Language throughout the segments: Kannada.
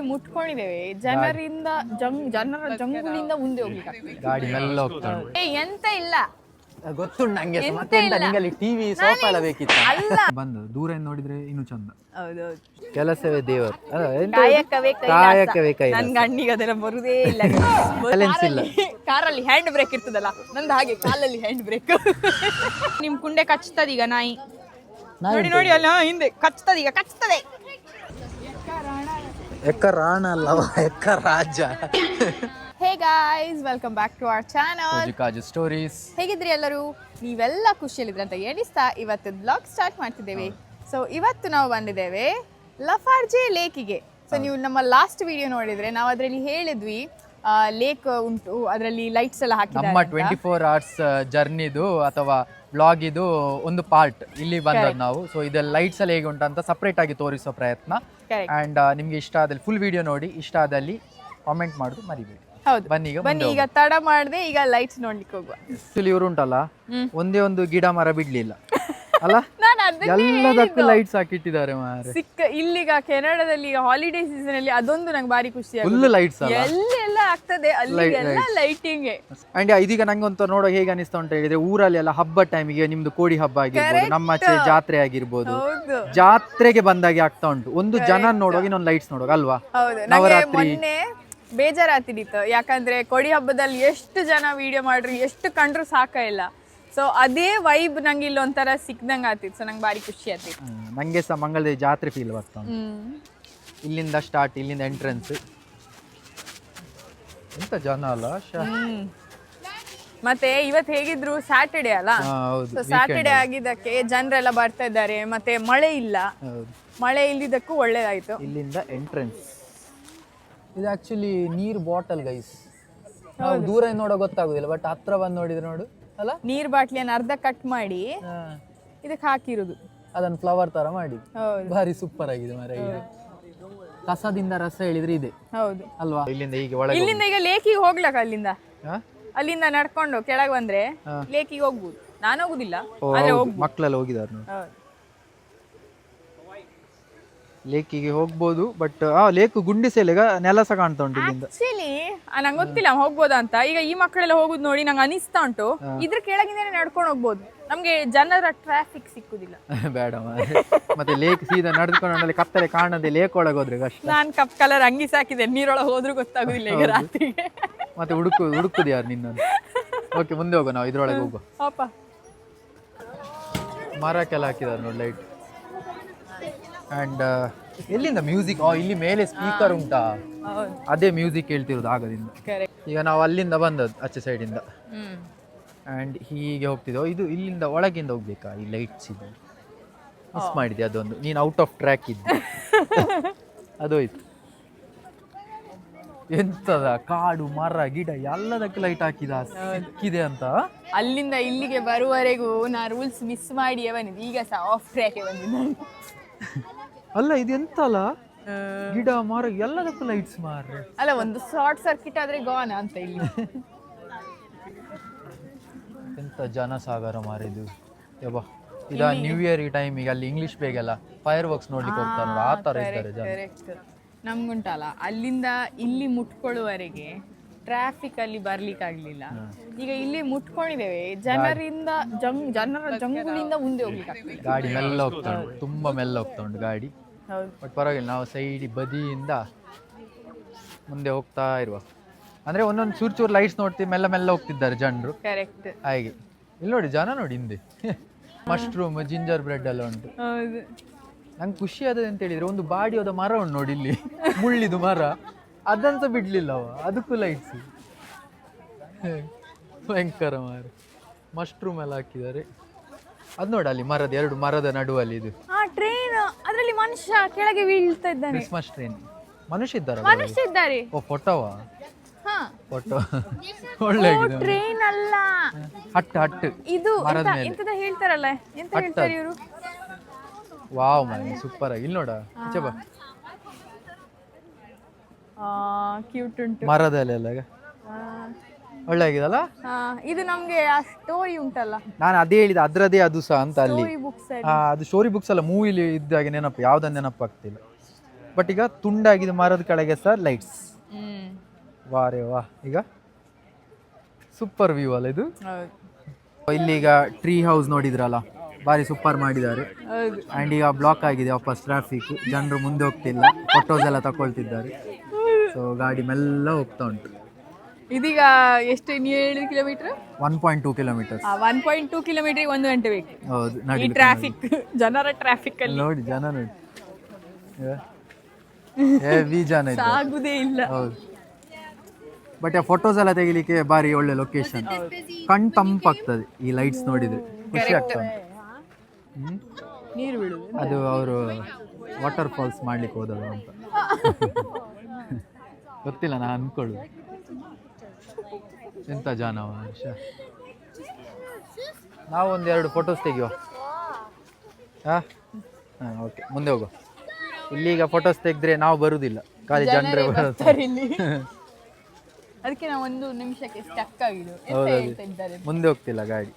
ಮುಟ್ಕೊಂಡಿದ್ದೇವೆ. ಜನರ ಜಂಗುಲಿಂದ ಮುಂದೆ ಹೋಗ್ಲಿಕ್ಕೆ ಗಾಡಿ ಮೆಲ್ಲ ಹೋಗ್ತಾನೆ. ಎಂತ ಇಲ್ಲ ಗೊತ್ತುಂಟು ನಂಗೆ. ನಿಂಗಲ್ಲಿ ಟಿವಿ ಸೋಫಾ ಎಲ್ಲ ಬೇಕಿತ್ತು. ಬಂದು ದೂರದಿಂದ ನೋಡಿದ್ರೆ ಇನ್ನು ಚಂದ. ಹೌದೌದು, ಕೆಲಸವೇ ದೇವರು. ಕಾಯಕವೇ ಕಾಯಕವೇ ಕೈ. ನನ್ ಗಣ್ಣಿಗೆ ಅದೆಲ್ಲ ಬರುದೇ ಇಲ್ಲ. ಕಾರಲ್ಲಿ ಹ್ಯಾಂಡ್ ಬ್ರೇಕ್ ಇರ್ತದಲ್ಲ, ನಂದು ಹಾಗೆ ಕಾಲಲ್ಲಿ ಹ್ಯಾಂಡ್ ಬ್ರೇಕ್. ನಿಮ್ ಕುಂಡೆ ಕಚ್ತದೀಗ ನಾಯಿ. ನೋಡಿ ನೋಡಿ ಅಲ್ಲ ಹಿಂದೆ ಕಚ್ತದೀಗ, ಕಚ್ತದೆ. ಎಕ್ಕ ರಾಣ ಅಲ್ಲವ, ಎಕ್ಕ ರಾಜ. Hey guys, welcome back to our channel stories. ಹೇಗಿದ್ರಿ ಎಲ್ಲರೂ? ನೀವೆಲ್ಲ ಖುಷಿಯಲ್ಲಿದ್ರೆ ಅಂತ ಎಣಿಸ್ತಾ ಇವತ್ತು ಬ್ಲಾಗ್ ಸ್ಟಾರ್ಟ್ ಮಾಡ್ತಿದ್ದೇವೆ. ಸೊ ಇವತ್ತು ನಾವು ಬಂದಿದ್ದೇವೆ ಲಫಾರ್ಜೆ ಲೇಕಿಗೆ. ಸೊ ನೀವು ನಮ್ಮ ಲಾಸ್ಟ್ ವಿಡಿಯೋ ನೋಡಿದ್ರೆ ನಾವು ಅದರಲ್ಲಿ ಹೇಳಿದ್ವಿ ಲೇಕ್ ಉಂಟು, ಅದರಲ್ಲಿ ಲೈಟ್ಸ್ ಎಲ್ಲ ಹಾಕಿದ್ದಾರೆ. ನಮ್ಮ 24 hours ಜರ್ನಿದು ಅಥವಾ ಬ್ಲಾಗ್ ಇದು ಒಂದು ಪಾರ್ಟ್ ಇಲ್ಲಿ ಬಂದದ್ದು ನಾವು. ಸೊ ಇದೆಲ್ಲ ಲೈಟ್ಸ್ ಎಲ್ಲ ಹೇಗೆ ಉಂಟು ಅಂತ ಸಪ್ರೇಟ್ ಆಗಿ ತೋರಿಸೋ ಪ್ರಯತ್ನ. ಅಂಡ್ ನಿಮ್ಗೆ ಇಷ್ಟ ಆದಲ್ಲಿ ಫುಲ್ ವಿಡಿಯೋ ನೋಡಿ, ಇಷ್ಟ ಆದಲ್ಲಿ ಕಾಮೆಂಟ್ ಮಾಡೋದು ಮರಿಬೇಡಿ. ಹೌದು, ಬನ್ನಿ ಈಗ ತಡ ಮಾಡದೆ ಈಗ ಲೈಟ್ಸ್ ನೋಡ್ಲಿಕ್ಕೆ ಹೋಗುವ. ಆಕ್ಚುಲಿ ಇವರು ಉಂಟಲ್ಲ, ಒಂದೇ ಒಂದು ಗಿಡ ಮರ ಬಿಡ್ಲಿಲ್ಲ ಅಲ್ಲ, ಎಲ್ಲದಕ್ಕೂ ಲೈಟ್ಸ್ ಹಾಕಿಟ್ಟಿದ್ದಾರೆ ಮಾರೆ. ಇಲ್ಲಿಗ ಕೆನಡಾದಲ್ಲಿ ಹಾಲಿಡೇ ಸೀಸನ್ ಅಲ್ಲಿ ಅದೊಂದು ನಂಗೆ ಬಾರಿ ಖುಷಿ. ಫುಲ್ ಲೈಟ್ಸ್ ಎಲ್ಲ ಆಗ್ತದೆ ಅಲ್ಲಿ, ಎಲ್ಲ ಲೈಟಿಂಗ್. ಅಂಡ್ ಇದೀಗ ನಂಗೆ ಒಂಥರ ನೋಡೋ ಹೇಗೆ ಅನಿಸ್ತಾ ಅಂತ ಹೇಳಿದ್ರೆ, ಊರಲ್ಲಿ ಎಲ್ಲ ಹಬ್ಬ ಟೈಮಿಗೆ ನಿಮ್ದು ಕೋಡಿ ಹಬ್ಬ ಆಗಿರ್ಬೋದು, ನಮ್ಮಚೆ ಜಾತ್ರೆ ಆಗಿರ್ಬೋದು, ಜಾತ್ರೆಗೆ ಬಂದಾಗೆ ಆಗ್ತಾ ಉಂಟು. ಒಂದು ಜನ ನೋಡುವಾಗ ಇನ್ನೊಂದು ಲೈಟ್ಸ್ ನೋಡುವಾಗ ಅಲ್ವಾ. ನವರಾತ್ರಿ ಬೇಜಾರಾತಿತ್ತು, ಯಾಕಂದ್ರೆ ಕೊಡಿ ಹಬ್ಬದಲ್ಲಿ ಎಷ್ಟು ಜನ ವಿಡಿಯೋ ಮಾಡ್ರಿ, ಎಷ್ಟು ಕಂಡ್ರು ಸಾಕ ಇಲ್ಲ. ಸೊ ಅದೇ ವೈಬ್ ನಂಗೆ ಇಲ್ಲಿ ಒಂಥರ ಸಿಕ್ದಂಗ ಆತಿತ್ತು. ಸೊ ನಂಗೆ ಬಾರಿ ಖುಷಿ ಆತಿತ್ತು. ನಂಗೆ ಸಹ ಮಂಗಳದ ಜಾತ್ರೆ ಫೀಲ್ ಬರ್ತಾ ಉಂಟು. ಇಲ್ಲಿಂದ ಸ್ಟಾರ್ಟ್, ಇಲ್ಲಿಂದ ಎಂಟ್ರೆನ್ಸ್. ಎಂತ ಜನ ಅಲ್ಲ. ಮತ್ತೆ ಇವತ್ತು ಹೇಗಿದ್ರು ಸ್ಯಾಟರ್ಡೆ ಅಲ್ಲ, ಸೊ ಸ್ಯಾಟರ್ಡೆ ಆಗಿದ್ದಕ್ಕೆ ಜನರೆಲ್ಲ ಬರ್ತಾ ಇದ್ದಾರೆ. ಮತ್ತೆ ಮಳೆ ಇಲ್ಲ, ಮಳೆ ಇಲ್ಲಿದ್ದಕ್ಕೂ ಒಳ್ಳೇದಾಯ್ತು. ಇಲ್ಲಿಂದ ಎಂಟ್ರೆನ್ಸ್. ಇದು ಆಕ್ಚುಲಿ ನೀರ್ ಬಾಟಲ್ ಗೈಸ್. ನಾವು ದೂರ ನೋಡೋ ಗೊತ್ತಾಗುದಿಲ್ಲ, ಬಟ್ ಹತ್ರ ಬಂದು ನೋಡಿದ್ರೆ ನೋಡು ಅಲ್ಲ, ನೀರ್ ಬಾಟ್ಲಿಯನ್ನು ಅರ್ಧ ಕಟ್ ಮಾಡಿ ಇದಕ್ಕೆ ಹಾಕಿರುದು, ಅದನ್ನ ಫ್ಲವರ್ ತರ ಮಾಡಿ. ಭಾರಿ ಸೂಪರ್ ಆಗಿದೆ ಮಾರ. ಕಸದಿಂದ ರಸ ಹೇಳಿದ್ರೆ ಇದೆ. ಹೌದು ಅಲ್ವಾ. ಇಲ್ಲಿಂದ ಹೀಗೆ ಒಳಗೆ, ಇಲ್ಲಿಂದ ಈಗ ಲೇಕಿಗೆ ಹೋಗ್ಲಕ್ಕ, ಅಲ್ಲಿಂದ ನಡ್ಕೊಂಡು ಕೆಳಗೆ ಬಂದ್ರೆ ಲೇಕಿಗೆ ಹೋಗ್ಬೋದು. ನಾನು ಹೋಗುದಿಲ್ಲ, ಮಕ್ಕಳೆಲ್ಲ ಹೋಗಿದಾರೆ ನೋಡಿ. ಲೇಕಿಗೆ ಹೋಗ್ಬೋದು, ಬಟ್ ಲೇಕ್ ಗುಂಡಿಸೆಲೆಗ ನೆಲ ಸಹ ಕಾಣ್ತಾ ಉಂಟು ಇಲ್ಲಿಂದ. ಆಕ್ಚುಲಿ ನಂಗೆ ಗೊತ್ತಿಲ್ಲ ಹೋಗ್ಬೋದಾ ಅಂತ. ಈಗ ಈ ಮಕ್ಕಳೆಲ್ಲ ಹೋಗುದು ನೋಡಿ ನಂಗೆ ಅನಿಸ್ತಾ ಉಂಟು, ಇದ್ರ ಕೆಳಗಿಂದ ನಡ್ಕೊಂಡು ಹೋಗ್ಬೋದು. ನಮ್ಗೆ ಜನರ ಟ್ರಾಫಿಕ್ ಸಿಕ್ಕುದಿಲ್ಲ. ಬೇಡ ಮತ್ತೆ ಲೇಕ್ ಸೀದಾ ನಡ್ಕೊಂಡು ಕತ್ತಲೆ ಕಾಣದೆ ಲೇಕ್ ಒಳಗೆ ಹೋದ್ರೆ ಕಷ್ಟ. ನಾನ್ ಕಪ್ ಕಲರ್ ಅಂಗಿ ಸಾಕಿದೆ, ನೀರೊಳಗೆ ಹೋದ್ರೂ ಗೊತ್ತಾಗುದಿಲ್ಲ ಈಗ ರಾತ್ರಿಗೆ. ಮತ್ತೆ ಹುಡುಕುದು ಯಾರು ನಿನ್ನನ್ನು. ಓಕೆ, ಮುಂದೆ ಹೋಗೋ, ನಾವು ಇದ್ರೊಳಗೆ ಹೋಗೋ. ಮರಕ್ಕೆಲ್ಲ ಹಾಕಿದಾರೆ ನೋಡಿ ಲೈಟ್. ಅಂಡ್ ಎಲ್ಲಿಂದ ಮ್ಯೂಸಿಕ್, ಇಲ್ಲಿ ಮೇಲೆ ಸ್ಪೀಕರ್ ಉಂಟಾ, ಅದೇ ಮ್ಯೂಸಿಕ್ ಕೇಳ್ತಿರೋದು ಆಗದಿಂದ. ಈಗ ನಾವು ಅಲ್ಲಿಂದ ಬಂದದ್ದು ಆಚೆ ಸೈಡ್ ಇಂದ. ಅಂಡ್ ಹೀಗೆ ಹೋಗ್ತಿದ್ದೋ. ಇದು ಇಲ್ಲಿಂದ ಒಳಗಿಂದ ಹೋಗ್ಬೇಕಾ ಈ ಲೈಟ್ಸ್? ಇದು ಮಿಸ್ ಮಾಡಿದೆ ಅದೊಂದು. ನೀನು ಔಟ್ ಆಫ್ ಟ್ರ್ಯಾಕ್ ಇದ್ದೆ, ಅದೋಯ್ತು. ಎಂತದ ಕಾಡು ಮರ ಗಿಡ ಎಲ್ಲದಕ್ಕೆ ಲೈಟ್ ಹಾಕಿದ ಸಿಕ್ಕಿದೆ ಅಂತ. ಅಲ್ಲಿಂದ ಇಲ್ಲಿಗೆ ಬರುವವರೆಗೂ ನಾ ರೂಲ್ಸ್ ಮಿಸ್ ಮಾಡಿ ಬಂದಿದ್ದೆ, ಈಗ ಸಹ ಆಫ್ ಟ್ರ್ಯಾಕ್ ಬಂದಿದ್ದೆ. ಅಲ್ಲ ಇದು ಎಂತ ಅಲ್ಲ, ಗಿಡ ಮರ ಎಲ್ಲದಕ್ಕೂ ಲೈಟ್ಸ್ ಮಾರ್ರೆ. ಅಲ್ಲ, ಒಂದು ಶಾರ್ಟ್ ಸರ್ಕಿಟ್ ಆದ್ರೆ ಗಾನ ಅಂತ ಇಲ್ಲಿ. ಎಂತ ಜನಸಾಗರ ಮಾರಿದು ಯಬ್ಬಾ. ಇದ ನ್ಯೂ ಇಯರ್ ಟೈಮಿಗೆ ಅಲ್ಲಿ ಇಂಗ್ಲಿಷ್ ಬೇಗೆಲ್ಲ ಫೈರ್ ವರ್ಕ್ಸ್ ನೋಡ್ಲಿಕ್ಕೆ ಹೋಗ್ತಾರೆ, ಆ ತರ ಇದ್ದಾರೆ ಜನ. ನಮ್ಗುಂಟಲ್ಲ ಅಲ್ಲಿಂದ ಇಲ್ಲಿ ಮುಟ್ಕೊಳ್ಳುವವರೆಗೆ ಟ್ರಾಫಿಕ್ ಅಲ್ಲಿ ಬರ್ಲಿಕ್ಕೆ ಆಗ್ಲಿಲ್ಲ. ಈಗ ಇಲ್ಲಿ ಮುಟ್ಕೊಂಡಿದ್ದೇವೆ, ಜನರ ಜಂಗುಲಿಂದ ಮುಂದೆ ಹೋಗ್ಲಿಕ್ಕೆ. ಗಾಡಿ ಮೆಲ್ಲ ಹೋಗ್ತಾ ಉಂಟು, ತುಂಬಾ ಮೆಲ್ಲ ಹೋಗ್ತಾ ಉಂಟು ಗಾಡಿ. ಬಟ್ ಪರವಾಗಿಲ್ಲ, ನಾವು ಸೈಡ್ ಬದಿಯಿಂದ ಮುಂದೆ ಹೋಗ್ತಾ ಇರುವ. ಅಂದ್ರೆ ಒಂದೊಂದು ಚೂರು ಲೈಟ್ಸ್ ನೋಡ್ತೀವಿ, ಮೆಲ್ಲ ಮೆಲ್ಲ ಹೋಗ್ತಿದ್ದಾರೆ ಜನರು. ಕರೆಕ್ಟ್. ಹಾಗೆ ಇಲ್ಲಿ ನೋಡಿ ಜನ ನೋಡಿ ಹಿಂದೆ ಮಶ್ರೂಮ್, ಜಿಂಜರ್ ಬ್ರೆಡ್ ಎಲ್ಲ ಉಂಟು. ನಂಗೆ ಖುಷಿ ಆದದ್ದು ಅಂತ ಹೇಳಿದ್ರೆ, ಒಂದು ಬಾಡಿ ಹೋದ ಮರ ಉಂಟು ನೋಡಿ ಇಲ್ಲಿ, ಮುಳ್ಳಿದು ಮರ, ಅದಂತ ಬಿಡ್ಲಿಲ್ಲ ಅವ, ಅದಕ್ಕೂ ಲೈಟ್ಸ್. ಭಯಂಕರ ಮಾರ. ಮಶ್ರೂಮ್ ಎಲ್ಲ ಹಾಕಿದ್ದಾರೆ. ಅದು ನೋಡಿ ಅಲ್ಲಿ ಮರದ, ಎರಡು ಮರದ ನಡುವಲ್ಲಿ ಇದು ಟ್ರೈನ್, ಅದರಲ್ಲಿ ಮನುಷ್ಯ ಕೆಳಗೆ ಬೀಳ್ತಾ ಇದ್ದಾನೆ. Christmas train. ಮನುಷ್ಯ ಇದ್ದಾರೆ. ಓ ಫೋಟೋವಾ? ಫೋಟೋ ಒಳ್ಳೆ ಟ್ರೈನ್ ಅಲ್ಲ, ಹಟ್ ಇದು ಎಂತದ ಹೇಳ್ತಾರಲ್ಲ, ಎಂತ ಹೇಳ್ತಾರೆ ಇವರು. ವಾವ್ ಮನೆ ಸೂಪರ್ ಆಗಿ. ಇಲ್ಲಿ ನೋಡ ಬಾ, ಕ್ಯೂಟ್ ಉಂಟು. ಮರದಲ್ಲೆಲ್ಲ ಒಳ್ಳೆ ಆಗಿದಲ್ಲ. ಇದು ನಮ್ಗೆ ಆ ಸ್ಟೋರಿ ಉಂಟಲ್ಲ, ನಾನು ಅದೇ ಹೇಳಿದ ಅದ್ರದೇ ಅದು ಸಹ ಅಂತ ಅಲ್ಲಿ. ಅದು ಸ್ಟೋರಿ ಬುಕ್ಸ್ ಅಲ್ಲ, ಮೂವಿಲಿ ಇದ್ದಾಗೆ ನೆನಪು, ಯಾವ್ದನ್ನ ನೆನಪಾಗ್ತಿಲ್ಲ. ಬಟ್ ಈಗ ತುಂಡಾಗಿದೆ ಮರದ ಕೆಳಗೆ ಸಹ ಲೈಟ್ಸ್. ಹ್ಮ್ ವಾರೇ ವಾ, ಈಗ ಸೂಪರ್ ವ್ಯೂ ಅಲ್ಲ ಇದು. ಹೌದು ಇಲ್ಲಿ ಈಗ ಟ್ರೀ ಹೌಸ್ ನೋಡಿದ್ರಲ್ಲ, ಬಾರಿ ಸೂಪರ್ ಮಾಡಿದ್ದಾರೆ. ಹೌದು ಆ್ಯಂಡ್ ಈಗ ಬ್ಲಾಕ್ ಆಗಿದೆ ವಾಪಸ್ ಟ್ರಾಫಿಕ್, ಜನರು ಮುಂದೆ ಹೋಗ್ತಿಲ್ಲ, ಫೋಟೋಸ್ ಎಲ್ಲ ತಗೊಳ್ತಿದ್ದಾರೆ. ಸೊ ಗಾಡಿ ಮೆಲ್ಲ ಹೋಗ್ತಾ ಉಂಟು. ಇದೀಗ ಎಷ್ಟು ನೀವು ಹೇಳಿದ ಕಿಲೋಮೀಟರ್? 1.2 ಕಿಲೋಮೀಟರ್ಸ್. 1.2 ಕಿಲೋಮೀಟರ್ 1 ಗಂಟೆ ಬೇಕು. ಹೌದು ಈ ನಡಿ ಟ್ರಾಫಿಕ್, ಜನರ ಟ್ರಾಫಿಕ್ ಅಲ್ಲಿ ನೋಡಿ, ಜನ ನೋಡಿ, ಹೆವಿ ಜನ ಇದ್ದಾರೆ. ಆಗುದೇ ಇಲ್ಲ. ಹೌದು, ಬಟ್ ಫೋಟೋಸ್ ಎಲ್ಲ ತೆಗಿಲಿಕ್ಕೆ ಬಾರಿ ಒಳ್ಳೆ ಲೊಕೇಶನ್. ಕಣ್ ತಂಪಾಗ್ತದೆ ಈ ಲೈಟ್ಸ್ ನೋಡಿದ್ರೆ, ಖುಷಿ ಆಗ್ತದೆ. ನೀರು ಬೀಳುದು. ಅದು ಅವರು ವಾಟರ್ ಫಾಲ್ಸ್ ಮಾಡ್ಲಿಕ್ಕೆ ಹೋದಳು ಅಂತ ಗೊತ್ತಿಲ್ಲ, ನಾ ಅನ್ಕೊಳ್ಳು ಎಂತ ಜನ. ನಾವು ಒಂದೆರಡು ಫೋಟೋಸ್ ತೆಗಿಯುವ. ಹಾಂ ಓಕೆ, ಮುಂದೆ ಹೋಗೋ. ಇಲ್ಲಿಗ ಫೋಟೋಸ್ ತೆಗೆದ್ರೆ ನಾವು ಬರುವುದಿಲ್ಲ, ಖಾಲಿ ಜನರೇ ಬರೋದು. ಇಲ್ಲಿ ಅದಕ್ಕೆ ನಾವು 1 ನಿಮಿಷಕ್ಕೆ ಸ್ಟಕ್ ಆಗಿದ್ದು. ಎಂತ ಹೇಳ್ತಾ ಇದ್ದಾರೆ? ಮುಂದೆ ಹೋಗ್ತಿಲ್ಲ ಗಾಡಿ.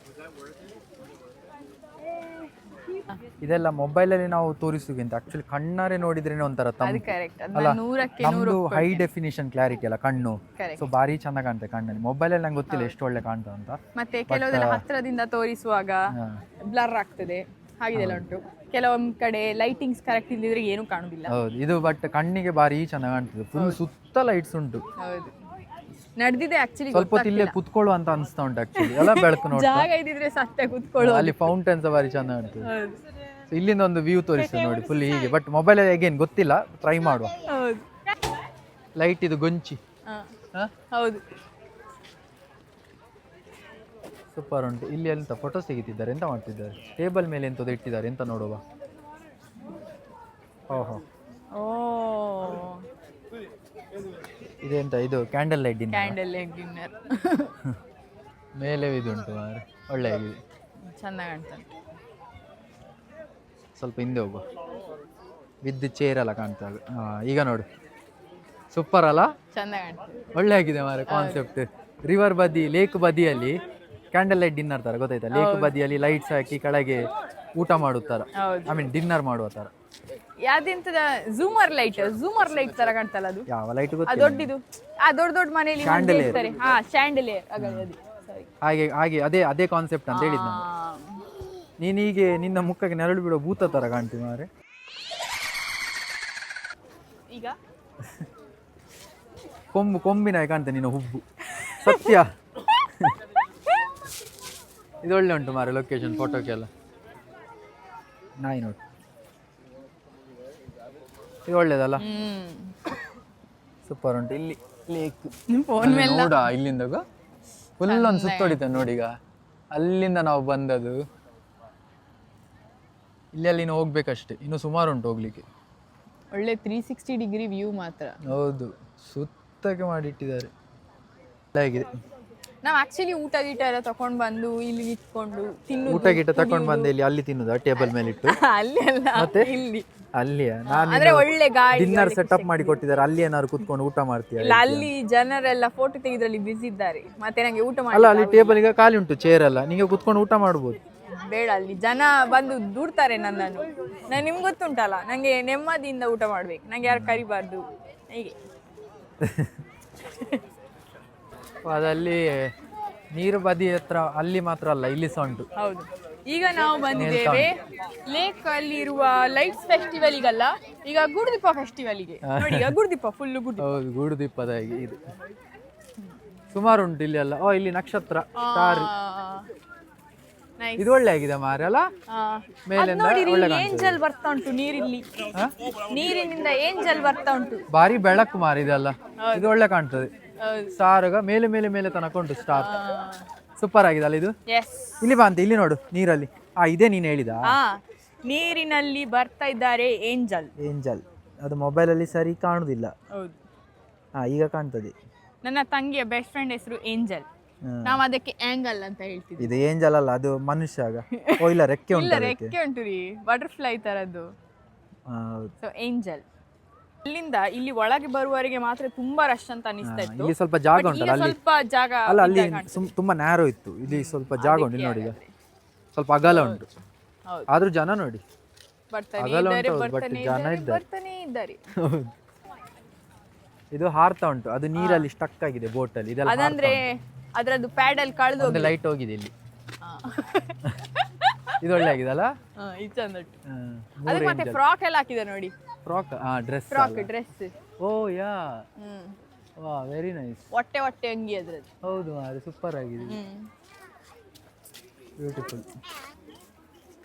ಇದೆಲ್ಲ ಮೊಬೈಲಲ್ಲಿ ನಾವು ತೋರಿಸುವುದಕ್ಕಿಂತ ಆಕ್ಚುಲಿ ಕಣ್ಣಾರೆ ನೋಡಿದ್ರೇನೆ ಒಂಥರ ಅದು ಕರೆಕ್ಟ್. ಅಲ್ಲ, ಅದನ್ನ 100ಕ್ಕೆ 100 ನಮ್ದು ಹೈ ಡೆಫಿನಿಷನ್ ಕ್ಲಾರಿಟಿ ಅಲ್ಲ ಕಣ್ಣು, Correct. ಸೊ ಬಾರಿ ಚಂದ ಕಾಣ್ತದೆ ಕಣ್ಣಲ್ಲಿ. ಮೊಬೈಲಲ್ಲಿ ನಂಗೆ ಗೊತ್ತಿಲ್ಲ ಎಷ್ಟು ಒಳ್ಳೆ ಕಾಣ್ತದೆ ಅಂತ. ಮತ್ತೆ ಕೆಲವುದೆಲ್ಲ ಹತ್ರದಿಂದ ತೋರಿಸುವಾಗ ಬ್ಲರ್ ಆಗ್ತದೆ, ಹಾಗಿದೆಲ್ಲ ಉಂಟು. ಕೆಲವೊಂದ್ ಕಡೆ ಲೈಟಿಂಗ್ಸ್ ಕರೆಕ್ಟ್ ಇಲ್ಲದಿದ್ರೆ ಏನು ಕಾಣುದಿಲ್ಲ. ಹೌದು, ಇದು ಬಟ್ ಕಣ್ಣಿಗೆ ಬಾರಿ ಚೆನ್ನಾಗಿ ಕಾಣ್ತದೆ. ಫುಲ್ ಸುತ್ತ ಲೈಟ್ಸ್ ಉಂಟು. ಹೌದು, ನಡೆದಿದೆ ಆಕ್ಚುಲಿ. ಸ್ವಲ್ಪ ಹೊತ್ತು ಇಲ್ಲೇ ಕುತ್ಕೊಳ್ಳು ಅಂತ ಅನಿಸ್ತಾ ಉಂಟು ಆಕ್ಚುಲಿ, ಎಲ್ಲ ಬೆಳಕು ನೋಡಿ. ಜಾಗ ಇದ್ದಿದ್ರೆ ಸತ್ಯ ಕೂತ್ಕೊಳ್ಳೋ. ಅಲ್ಲಿ ಫೌಂಟೇನ್ಸ್ ಬಾರಿ ಚೆನ್ನಾಗಿ ಕಾಣ್ತದೆ. ಹೌದು So ಇಲ್ಲಿಂದ ಒಂದು ವ್ಯೂ ತೋರಿಸ್ತದೆ ನೋಡಿ, ಫುಲ್ ಹೀಗೆ. ಬಟ್ ಮೊಬೈಲಲ್ಲಿ ಅಗೇನ್ ಗೊತ್ತಿಲ್ಲ, ಟ್ರೈ ಮಾಡುವ. ಹೌದು. ಲೈಟ್ ಇದು ಗೊಂಚಿ. ಹಾ ಹೌದು, ಸೂಪರ್ ಉಂಟು. ಇಲ್ಲಿ ಎಂತ ಫೋಟೋಸ್ ತೆಗಿತಿದ್ದಾರೆ, ಎಂತ ಮಾಡ್ತಿದ್ದಾರೆ? ಟೇಬಲ್ ಮೇಲೆ ಎಂತದ್ದು ಇಟ್ಟಿದ್ದಾರೆ, ಎಂತ ನೋಡುವ. ಓಹೋ, ಓ ಇದೆಂತ ಇದು candle light dinner. Candle light dinner ಮೇಲೆ ಇದುಂಟು ಮಾರೆ, ಒಳ್ಳೆ ಆಗಿದೆ, ಚೆನ್ನಾಗಿ ಕಾಣ್ತದೆ. ಸ್ವಲ್ಪ ಹಿಂದೆ ಹೋಗುವ. ವಿದ್ ಚೇರ್ ಎಲ್ಲ ಕಾಣ್ತದೆ. ಈಗ ನೋಡು, ಸೂಪರ್ ಅಲ್ಲ? ಚೆನ್ನಾಗಿ ಕಾಣ್ತದೆ, ಒಳ್ಳೆ ಆಗಿದೆ ಮಾರೆ ಕಾನ್ಸೆಪ್ಟ್. ರಿವರ್ ಬದಿ, ಲೇಕ್ ಬದಿಯಲ್ಲಿ ಕ್ಯಾಂಡಲ್ ಲೈಟ್ ಡಿನ್ನರ್ ತರ, ಗೊತ್ತಾಯ್ತಾ? ಲೇಕ್ ಬದಿಯಲ್ಲಿ ಲೈಟ್ಸ್ ಹಾಕಿ ಕೆಳಗೆ ಊಟ ಮಾಡುತ್ತಾರ, ಹೌದು. ಐ ಮೀನ್ ಡಿನ್ನರ್ ಮಾಡುವ ತರ. ಯಾವ್ದೆಂತದ ಝೂಮರ್ ಲೈಟ್ ತರ ಕಾಣ್ತಲ್ಲ ಅದು? ಯಾವ ಲೈಟ್ ಆ ಗೊತ್ತಿಲ್ಲ. ದೊಡ್ಡದು, ಆ ದೊಡ್ಡ ಮನೆಯಲ್ಲಿ Chandelier. ಇರ್ತಾರೆ. ಹಾ, ಶ್ಯಾಂಡಲಿಯರ್. ಸಾರಿ, ಹಾಗೆ ಹಾಗೆ ಅದೇ ಕಾನ್ಸೆಪ್ಟ್ ಅಂತ ಹೇಳಿದ್ ನಾನು. ನೀನ್ ಹೀಗೆ ನಿನ್ನ ಮುಖಕ್ಕೆ ನೆರಳು ಬಿಡೋ ಭೂತ ತರ ಕಾಣ್ತೀವಿ ಮಾರೆ. ಈಗ ಕೊಂಬಿನ ಕಾಣ್ತೇನೆ ನಿನ್ನ ಹುಬ್ಬು, ಸತ್ಯ. ಇದು ಒಳ್ಳೆ ಉಂಟು ಮಾರೆ ಲೊಕೇಶನ್, ಫೋಟೋಕ್ಕೆಲ್ಲ. ನಾಯಿ ನೋಡಿ, ಇದು ಒಳ್ಳೇದಲ್ಲ? ಸೂಪರ್ ಉಂಟು. ಇಲ್ಲಿ ಲೇಕ್ ಫೋನ್ ಮೇಲೆ ನೋಡ, ಇಲ್ಲಿಂದ ಫುಲ್ ಒಂದು ಸುತ್ತೊಡಿತಾನೆ ನೋಡಿ. ಈಗ ಅಲ್ಲಿಂದ ನಾವು ಬಂದದ್ದು, ಇಲ್ಲಿ ಅಲ್ಲಿ ಇನ್ನು ಹೋಗ್ಬೇಕಷ್ಟೇ, ಇನ್ನು ಸುಮಾರು ಉಂಟು ಹೋಗ್ಲಿಕ್ಕೆ. ಒಳ್ಳೆ 360 ಡಿಗ್ರಿ ವ್ಯೂ ಮಾತ್ರ. ಹೌದು, ಸುತ್ತಕ್ಕೆ ಮಾಡಿಟ್ಟಿದ್ದಾರೆ. ಹೇಗಿದೆ? ನಾವು ಆಕ್ಚುಲಿ ಊಟ ಗೀಟ ಎಲ್ಲ ತಕೊಂಡ್ ಬಂದು ಇಲ್ಲಿ ನಿಂತ್ಕೊಂಡು ತಿನ್ನು. ಊಟ ಗೀಟ ತಕೊಂಡ್ ಬಂದೆ ಇಲ್ಲಿ, ಅಲ್ಲಿ ತಿನ್ನುದ ಟೇಬಲ್ ಮೇಲೆ ಇಟ್ಟು? ಅಲ್ಲಿ ಅಲ್ಲ, ಮತ್ತೆ ಇಲ್ಲಿ. ಅಲ್ಲಿಯ ಅಂದ್ರೆ ಒಳ್ಳೆ ಗಾಳಿ, ಡಿನ್ನರ್ ಸೆಟಪ್ ಮಾಡಿ ಕೊಟ್ಟಿದ್ದಾರೆ, ಅಲ್ಲಿ ಏನಾದ್ರು ಕುತ್ಕೊಂಡು ಊಟ ಮಾಡ್ತೀಯ? ಇಲ್ಲ, ಅಲ್ಲಿ ಜನರೆಲ್ಲ ಫೋಟೋ ತೆಗೆದ್ರಲ್ಲಿ ಬಿಸಿ ಇದ್ದಾರೆ. ಮತ್ತೆ ನಂಗೆ ಊಟ ಅಲ್ಲ, ಮಾಡಿ ಅಲ್ಲಿ ಟೇಬಲ್ ಈಗ ಖಾಲಿ ಉಂಟು, ಚೇರ್ ಎಲ್ಲ, ನಿಮಗೆ ಕುತ್ಕೊಂಡು ಊಟ ಮಾಡ್ಬೋದು. ಬೇಡ, ಅಲ್ಲಿ ಜನ ಬಂದು ದೂಡ್ತಾರೆ ನನ್ನನ್ನು. ನಿಮ್ಗೆ ಗೊತ್ತುಂಟಲ್ಲ, ನಂಗೆ ನೆಮ್ಮದಿಯಿಂದ ಊಟ ಮಾಡ್ಬೇಕು, ನಂಗೆ ಯಾರು ಕರಿಬಾರ್ದು ಹೀಗೆ. ಅದಲ್ಲಿ ನೀರು ಬದಿ ಹತ್ರ ಅಲ್ಲಿ ಮಾತ್ರ ಅಲ್ಲ, ಇಲ್ಲಿ ಸಹ ಉಂಟು. ಹೌದು, ಈಗ ನಾವು ಬಂದಿದ್ದೇವೆ ಲೇಕ್ ಅಲ್ಲಿ ಇರುವ ಲೈಟ್ಸ್ ಫೆಸ್ಟಿವಲ್ಗಲ್ಲ, ಈಗ ಗುಡುದೀಪ ಫೆಸ್ಟಿವಲ್ಗೆ. ನೋಡಿ, ಈಗ ಗುಡುದೀಪ ಫುಲ್ ಗುಡುದೀಪ. ಹೌದು, ಗೂಡುದೀಪದ ಹಾಗೆ ಇದು ಸುಮಾರು ಉಂಟು ಇಲ್ಲಿ ಎಲ್ಲ. ಓ, ಇಲ್ಲಿ ನಕ್ಷತ್ರ, ಸ್ಟಾರ್, ಇದು ಒಳ್ಳೆ ಆಗಿದೆ ಮಾರೆ ಅಲ್ಲ? ಮೇಲಿಂದ ಒಳ್ಳೆ ಏಂಜಲ್ ಬರ್ತಾ ಉಂಟು ನೀರಿಲ್ಲಿ, ನೀರಿನಿಂದ ಏಂಜಲ್ ಬರ್ತಾ ಉಂಟು. ಬಾರಿ ಬೆಳಕು ಮಾರಿ ಇದೆಲ್ಲ, ಇದು ಒಳ್ಳೆ ಕಾಣ್ತದೆ. ಸ್ಟಾರ್ ಮೇಲೆ ಮೇಲೆ ಮೇಲೆ ತನಕ ಉಂಟು ಸ್ಟಾರ್, ಸೂಪರ್ ಆಗಿದೆ ಅಲ್ಲ ಇದು? ಎಸ್. ಇಲ್ಲಿ ಬಾ ಅಂತ, ಇಲ್ಲಿ ನೋಡು ನೀರಲ್ಲಿ. ಇದೇ ನೀನು ಹೇಳಿದ? ನೀರಿನಲ್ಲಿ ಬರ್ತಾ ಇದ್ದಾರೆ ಏಂಜಲ್. ಏಂಜಲ್ ಅದು ಮೊಬೈಲಲ್ಲಿ ಸರಿ ಕಾಣುದಿಲ್ಲ. ಹೌದು, ಈಗ ಕಾಣ್ತದೆ. ನನ್ನ ತಂಗಿಯ ಬೆಸ್ಟ್ ಫ್ರೆಂಡ್ ಹೆಸರು ಏಂಜಲ್, ನಾವು ಅದಕ್ಕೆ ಆಂಗಲ್ ಅಂತ ಹೇಳ್ತೀವಿ. ಇದು ಏಂಜಲ್ ಅಲ್ಲ, ಅದು ಮನುಷ್ಯ. ಓ ಇಲ್ಲ, ರೆಕ್ಕೆ ಉಂಟು. ರೆಕ್ಕೆ ಉಂಟು ರೀ, ಬಟರ್ಫ್ಲೈ ತರದ್ದು. So angel. ಅಲ್ಲಿಂದ ಇಲ್ಲಿ ಒಳಗೆ ಬರುವವರೆಗೆ ಮಾತ್ರ ತುಂಬಾ ರಶ್ ಅಂತ ಅನಿಸ್ತಾ ಇತ್ತು. ಇಲ್ಲಿ ಸ್ವಲ್ಪ ಜಾಗ ಉಂಟಲ್ಲ, ಅಲ್ಲಿ ಸ್ವಲ್ಪ ಜಾಗ ಅಲ್ಲ, ಅಲ್ಲಿ ತುಂಬಾ ನ್ಯಾರೋ ಇತ್ತು, ಇಲ್ಲಿ ಸ್ವಲ್ಪ ಜಾಗ ಉಂಟು ನೋಡಿ. ಈಗ ಸ್ವಲ್ಪ ಅಗಲ ಉಂಟು, ಆದ್ರೂ ಜನ ನೋಡಿ ಬರ್ತಾನೆ ಅಗಲ ಇದ್ದಾರೆ ಉಂಟು, but ಬರ್ತಾನೆ ಜನ ಇದ್ದಾರೆ ಇದ್ದಾರೆ. ಬರ್ತಾನೆ ಇದ್ದಾರೆ. ಇದು ಹಾರ್ತಾ ಉಂಟು, ಅದು ನೀರಲ್ಲಿ ಸ್ಟಕ್ ಆಗಿದೆ ಬೋಟಲ್ಲಿ. ಇದೆಲ್ಲ ಅದಂದ್ರೆ ಅದ್ರದ್ದು ಪ್ಯಾಡಲ್ ಕಳೆದು ಒಂದು ಲೈಟ್ ಹೋಗಿದೆ ಇಲ್ಲಿ. ಇದು ಒಳ್ಳೆ ಆಗಿದಲ್ಲ. ಈ ಚಂದ ಉಂಟು. ಅದಕ್ಕೆ ಮತ್ತೆ ಫ್ರಾಕ್ ಎಲ್ಲ ಹಾಕಿದೆ ನೋಡಿ. Frock dress dress. Oh yeah, wow very nice. ಹೊಟ್ಟೆ ಅಂಗಿ ಅದ್ರದ್ದು. ಹೌದು, ಅದು ಸೂಪರ್ ಆಗಿದೆ, ಬ್ಯೂಟಿಫುಲ್.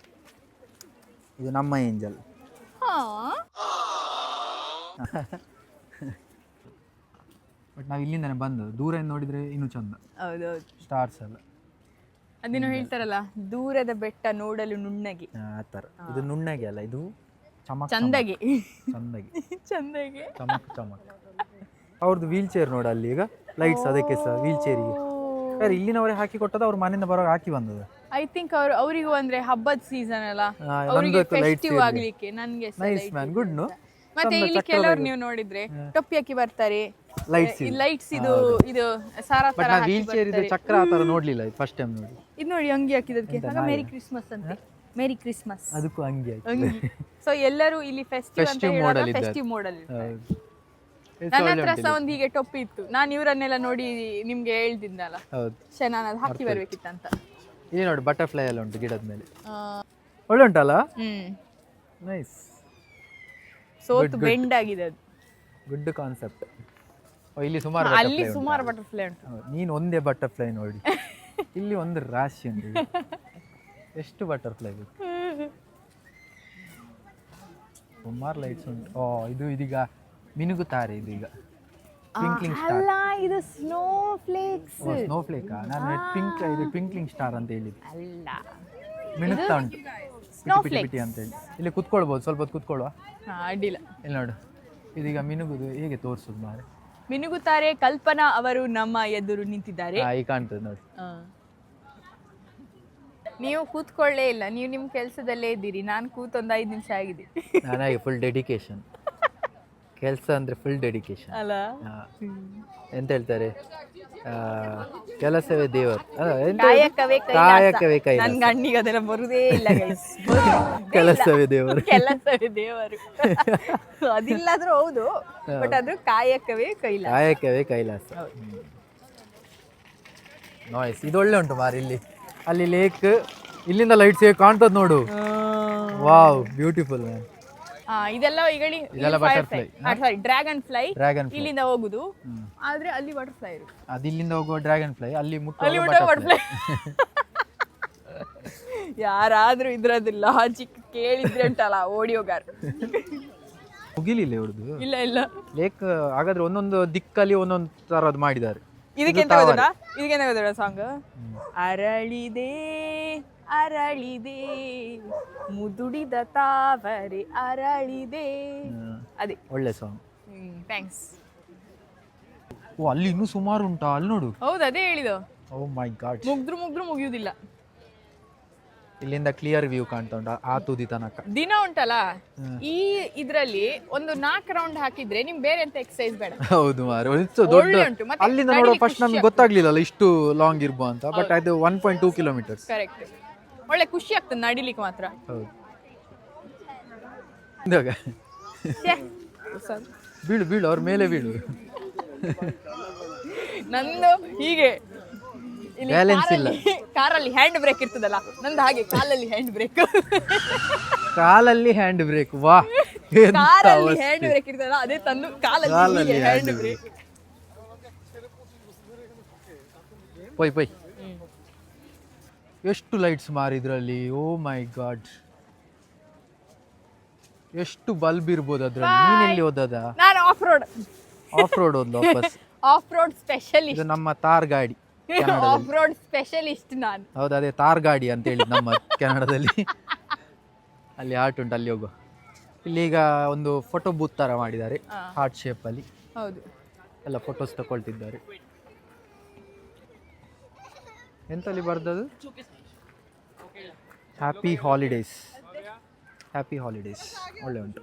ಇದು ನಮ್ಮ ಏಂಜಲ್. ಬಟ್ ನಾವು ಇಲ್ಲಿಂದಾನೆ ಬಂದು ದೂರದಿಂದ ನೋಡಿದ್ರೆ ಇನ್ನೂ ಚಂದ. ಹೌದೌದು, ಸ್ಟಾರ್ಸ್ ಎಲ್ಲ ಅದೇನೋ ಹೇಳ್ತಾರಲ್ಲ, ದೂರದ ಬೆಟ್ಟ ನೋಡಲು ನುಣ್ಣಗೆ, ಆ ಥರ. ಇದು ನುಣ್ಣಗೆ ಅಲ್ಲ, ಇದು ಚಮಕ್ ಚಂದಗೆ ಚಂದಗೆ ಚಂದಗೆ ಚಮಕ್ ಚಮಕ್. ಅವ್ರದ್ದು ವೀಲ್ ಚೇರ್ ನೋಡ ಅಲ್ಲಿ, ಈಗ ಲೈಟ್ಸ್ ಅದಕ್ಕೆ ಸಹ ವೀಲ್ ಚೇರಿಗೆ. ಯಾರು ಇಲ್ಲಿನವರೇ ಹಾಕಿ ಕೊಟ್ಟದ, ಅವ್ರ ಮನೆಯಿಂದ ಬರೋವಾಗ ಹಾಕಿ ಬಂದದ. ಐ ಥಿಂಕ್ ಅವರಿಗೂ ಅಂದ್ರೆ ಹಬ್ಬದ ಸೀಸನ್ ಅಲ್ಲ, ನಮ್ದು ಅವರಿಗೆ lights ಫೆಸ್ಟಿವ್ ಇರ್ಲಿ. ಆಗ್ಲಿಕ್ಕೆ. ನನ್ಗೆ ನೈಸ್ ಮ್ಯಾನ್, ಗುಡ್ ನೋ. ಮತ್ತೆ ಇಲ್ಲಿ ಕೆಲವರು ನೀವು ನೋಡಿದ್ರೆ ಟೊಪ್ಪಿ ಹಾಕಿ ಬರ್ತಾರೆ, ಲೈಟ್ಸ್ ಲೈಟ್ಸ್ ಇದು ಇದು ಸಾರ ತರ ಬಟ್ ನಾ ವೀಲ್ ಚೇರ್ ಇದು ಚಕ್ರ ಆ ಥರ ನೋಡ್ಲಿಲ್ಲ, ಫಸ್ಟ್ ಟೈಮ್ ನೋಡಿ. ಇದು ನೋಡಿ ಅಂಗಿ ಹಾಕಿದಕ್ಕೆ ಮೇರಿ ಕ್ರಿಸ್ಮಸ್ ಅಂತ. ಮೇರಿ ಕ್ರಿಸ್ಮಸ್ ಅದಕ್ಕೂ ಹಂಗೆ ಆಯ್ತು. ಅಂಗಿ. ಸೊ ಎಲ್ಲರೂ ಇಲ್ಲಿ ಫೆಸ್ಟಿವ್ ಅಂತ ಹೇಳೋದು, ಫೆಸ್ಟಿವ್ ಮೋಡಲ್. ನನ್ನ ಹತ್ರ ಸಹ ಒಂದು ಹೀಗೆ ಟೊಪ್ಪಿ ಇತ್ತು, ನಾನು ಇವರನ್ನೆಲ್ಲ ನೋಡಿ ನಿಮ್ಗೆ ಹೇಳ್ತಿದ್ನಲ್ಲ, ಹೌದು, ನಾನು ಅದು ಹಾಕಿ ಬರ್ಬೇಕಿತ್ತಂತ. ಇಲ್ಲಿ ನೋಡಿ ಬಟರ್ಫ್ಲೈ ಎಲ್ಲ ಉಂಟು ಗಿಡದ ಮೇಲೆ, ಒಳ್ಳೆ ಉಂಟಲ್ಲ. ನೈಸ್, ಸೋತು ಬೆಂಡ್ ಆಗಿದೆ ಅದು. Good concept. ಇಲ್ಲಿ ಸುಮಾರು ಅಲ್ಲಿ ಸುಮಾರು ಬಟರ್ಫ್ಲೈ ಉಂಟು. ನೀನು ಒಂದೇ ಬಟರ್ಫ್ಲೈ ನೋಡಿ, ಇಲ್ಲಿ ಒಂದು ರಾಶಿ ಉಂಟು. ಎಷ್ಟು ಬಟರ್ಫ್ಲೈ ಬೇಕು, ಸುಮಾರು ಲೈಟ್ಸ್ ಉಂಟು. ಓ ಇದು ಇದೀಗ ಮಿನುಗುತ್ತಾರೆ, ಇದು ಈಗ ಟ್ವಿಂಕ್ಲಿಂಗ್ ಸ್ಟಾರ್. ಅಲ್ಲ, ಇದು ಸ್ನೋ ಫ್ಲೇಕ್ಸ್. Snow flake. ನಾನು ಇದು ಟ್ವಿಂಕ್ಲಿಂಗ್ ಸ್ಟಾರ್ ಅಂತ ಹೇಳಿದ್ದು. ಅಲ್ಲ, ಮಿನುಗ್ತಾ ಉಂಟು, ಪಿಟಿ ಪಿಟಿ ಅಂತ ಹೇಳಿ. ಇಲ್ಲಿ ಕುತ್ಕೊಳ್ಬೋದು, ಸ್ವಲ್ಪ ಹೊತ್ತು ಕುತ್ಕೊಳ್ಳುವ. ಅಡ್ಡಿಲ್ಲ. ಇಲ್ಲಿ ನೋಡು, ಇದೀಗ ಮಿನುಗುದು ಹೇಗೆ ತೋರಿಸೋದು ಮಾರೆ. ಮಿನುಗುತ್ತಾರೆ ಕಲ್ಪನಾ ಅವರು ನಮ್ಮ ಎದುರು ನಿಂತಿದ್ದಾರೆ. ಈಗ ಕಾಣ್ತದೆ ನೋಡಿ. ನೀವು ಕೂತ್ಕೊಳ್ಳೇ ಇಲ್ಲ, ನೀವು ನಿಮ್ಮ ಕೆಲಸದಲ್ಲೇ ಇದ್ದೀರಿ. ನಾನು ಕೂತೊಂದು 5 ನಿಮಿಷ ಆಗಿದೆ. ನನಗೆ ಫುಲ್ ಡೆಡಿಕೇಶನ್, ಕೆಲಸ ಅಂದ್ರೆ ಫುಲ್ ಡೆಡಿಕೇಶನ್ ಅಲ್ಲ. ಎಂತ ಹೇಳ್ತಾರೆ, ಕೆಲಸವೇ ದೇವರು, ಕಾಯಕವೇ ಕಾಯಕವೇ ಕೈ. ನನ್ನ ಗಂಡಿಗೆ ಅದೆಲ್ಲ ಬರುದೇ ಇಲ್ಲ guys. ಕೆಲಸವೇ ದೇವರು, ಕೆಲಸವೇ ದೇವರು. ಅದಿಲ್ಲಾದ್ರೂ ಹೌದು, ಬಟ್ ಅದು ಕಾಯಕವೇ ಕೈಲಾಸ. ಕಾಯಕವೇ ಕೈಲಾಸ. ನಾಯ್ಸ್, ಇದು ಒಳ್ಳೆ ಉಂಟು ಮಾರಿ. ಇಲ್ಲಿ ಅಲ್ಲಿ ಲೇಕ್, ಇಲ್ಲಿಂದ ಲೈಟ್ಸ್ ಹೇಗೆ ಕಾಣ್ತದ ನೋಡು. Wow, beautiful man. ಇದೆಲ್ಲ ಬಟರ್ಫ್ಲೈ, ಸಾರಿ ಡ್ರ್ಯಾಗನ್ ಫ್ಲೈ. ಡ್ರ್ಯಾಗನ್ ಫ್ಲೈ ಇಲ್ಲಿಂದ ಹೋಗುದು, ಆದ್ರೆ ಅಲ್ಲಿ ಬಟರ್ಫ್ಲೈ ಇರುತ್ತೆ. ಅದು ಇಲ್ಲಿಂದ ಹೋಗುವ ಡ್ರ್ಯಾಗನ್ ಫ್ಲೈ, ಅಲ್ಲಿ ಮುಟ್ಟುವ ಬಟರ್ಫ್ಲೈ. ಯಾರಾದ್ರೂ ಇದ್ರದ್ದು ಲಾಜಿಕ್ ಕೇಳಿದ್ರೆ ಉಂಟಲ್ಲ, ಓಡಿ ಹೋಗಾರ. ಮುಗಿಲಿಲ್ಲ ಇವ್ರದ್ದು. ಇಲ್ಲ ಇಲ್ಲ, ಲೇಕ್ ಹಾಗಾದ್ರೆ ಒಂದೊಂದು ದಿಕ್ಕಲ್ಲಿ ಒಂದೊಂದು ತರದ್ ಮಾಡಿದ್ದಾರೆ. ಇದಕ್ಕೆಂತ ಗೊತ್ತಿಲ್ಲ ಸಾಂಗ್. ಅರಳಿದೆ ಅರಳಿದೆ ಮುದುಡಿದ ತಾವರೆ ಅರಳಿದೆ, ಅದೇ ಒಳ್ಳೆ ಸಾಂಗ್. ಥ್ಯಾಂಕ್ಸ್. ಓ, ಅಲ್ಲಿ ಇನ್ನೂ ಸುಮಾರು ಉಂಟಾ, ಅಲ್ಲಿ ನೋಡು. ಹೌದು, ಅದೇ ಹೇಳಿದ್ದು. ಓ ಮೈ ಗಾಡ್, ಮುಗ್ದ್ರು ಮುಗಿಯುವುದಿಲ್ಲ. ಇಲ್ಲಿಂದ ಕ್ಲಿಯರ್ ವ್ಯೂ ಕಾಣ್ತಾ ಉಂಟು ಆ ತುದಿ ತನಕ. ದಿನ ಉಂಟಲ್ಲ, ಈ ಇದ್ರಲ್ಲಿ ಒಂದು 4 ರೌಂಡ್ ಹಾಕಿದ್ರೆ ನಿಮ್ ಬೇರೆ ಎಂತ ಎಕ್ಸರ್ಸೈಸ್ ಬೇಡ. ಹೌದು ಮಾರು, ದೊಡ್ಡ. ಅಲ್ಲಿಂದ ನೋಡೋ ಫಸ್ಟ್ ನಮ್ಗೆ ಗೊತ್ತಾಗ್ಲಿಲ್ಲ ಇಷ್ಟು ಲಾಂಗ್ ಇರ್ಬೋ ಅಂತ, ಬಟ್ ಅದು 1.2 ಕಿಲೋಮೀಟರ್ಸ್. ಕರೆಕ್ಟ್. ಒಳ್ಳೆ ಖುಷಿ ಆಗ್ತದೆ ನಡಿಲಿಕ್ಕೆ ಮಾತ್ರ. ಹೌದು. ಬೀಳು ಬೀಳು, ಅವ್ರ ಮೇಲೆ ಬೀಳು. ನಂದು ಹೀಗೆ ಬ್ಯಾಲೆನ್ಸ್ ಇಲ್ಲ. ಕಾರಲ್ಲಿ ಹ್ಯಾಂಡ್ ಬ್ರೇಕ್ ಇರ್ತದಲ್ಲ, ನಂದು ಹಾಗೆ ಕಾಲಲ್ಲಿ ಹ್ಯಾಂಡ್ ಬ್ರೇಕ್. ಕಾಲಲ್ಲಿ ಹ್ಯಾಂಡ್ ಬ್ರೇಕ್. ವಾ, ಕಾರಲ್ಲಿ ಹ್ಯಾಂಡ್ ಬ್ರೇಕ್ ಇರ್ತದಲ್ಲ, ಅದೇ ತಂದು ಕಾಲಲ್ಲಿ ಹ್ಯಾಂಡ್ ಬ್ರೇಕ್. ಪೊಯ್ ಪೊಯ್. ಎಷ್ಟು ಲೈಟ್ಸ್ ಮಾರಿದ್ರಲ್ಲಿ, ಓ ಮೈ ಗಾಡ್, ಎಷ್ಟು ಬಲ್ಬ್ ಇರ್ಬೋದು ಅದ್ರಲ್ಲಿ. ನೀನೆಲ್ಲಿ ಓದದ? ನಾನು ಆಫ್ ರೋಡ್ ಓದ್ಲು ವಾಪಸ್. Of road specialist. ಇದು ನಮ್ಮ ತಾರ್ ಗಾಡಿ, ಆಫ್ ರೋಡ್ ಸ್ಪೆಷಲಿಸ್ಟ್ ನಾನು. ಹೌದು, ಅದೇ ತಾರ್ ಗಾಡಿ ಅಂತ ಹೇಳಿ ನಮ್ಮ ಕೆನಡಾದಲ್ಲಿ. ಅಲ್ಲಿ ಆರ್ಟ್ ಉಂಟು, ಅಲ್ಲಿ ಹೋಗೋ. ಇಲ್ಲಿ ಈಗ ಒಂದು ಫೋಟೋ ಬೂತ್ ತರ ಮಾಡಿದ್ದಾರೆ, ಹಾರ್ಟ್ ಶೇಪ್ ಅಲ್ಲಿ. ಹೌದು, ಎಲ್ಲ ಫೋಟೋಸ್ ತಗೊಳ್ತಿದ್ದಾರೆ. ಎಂತಲ್ಲಿ ಬರ್ದದು? Happy holidays, happy holidays. ಒಳ್ಳೆ ಉಂಟು.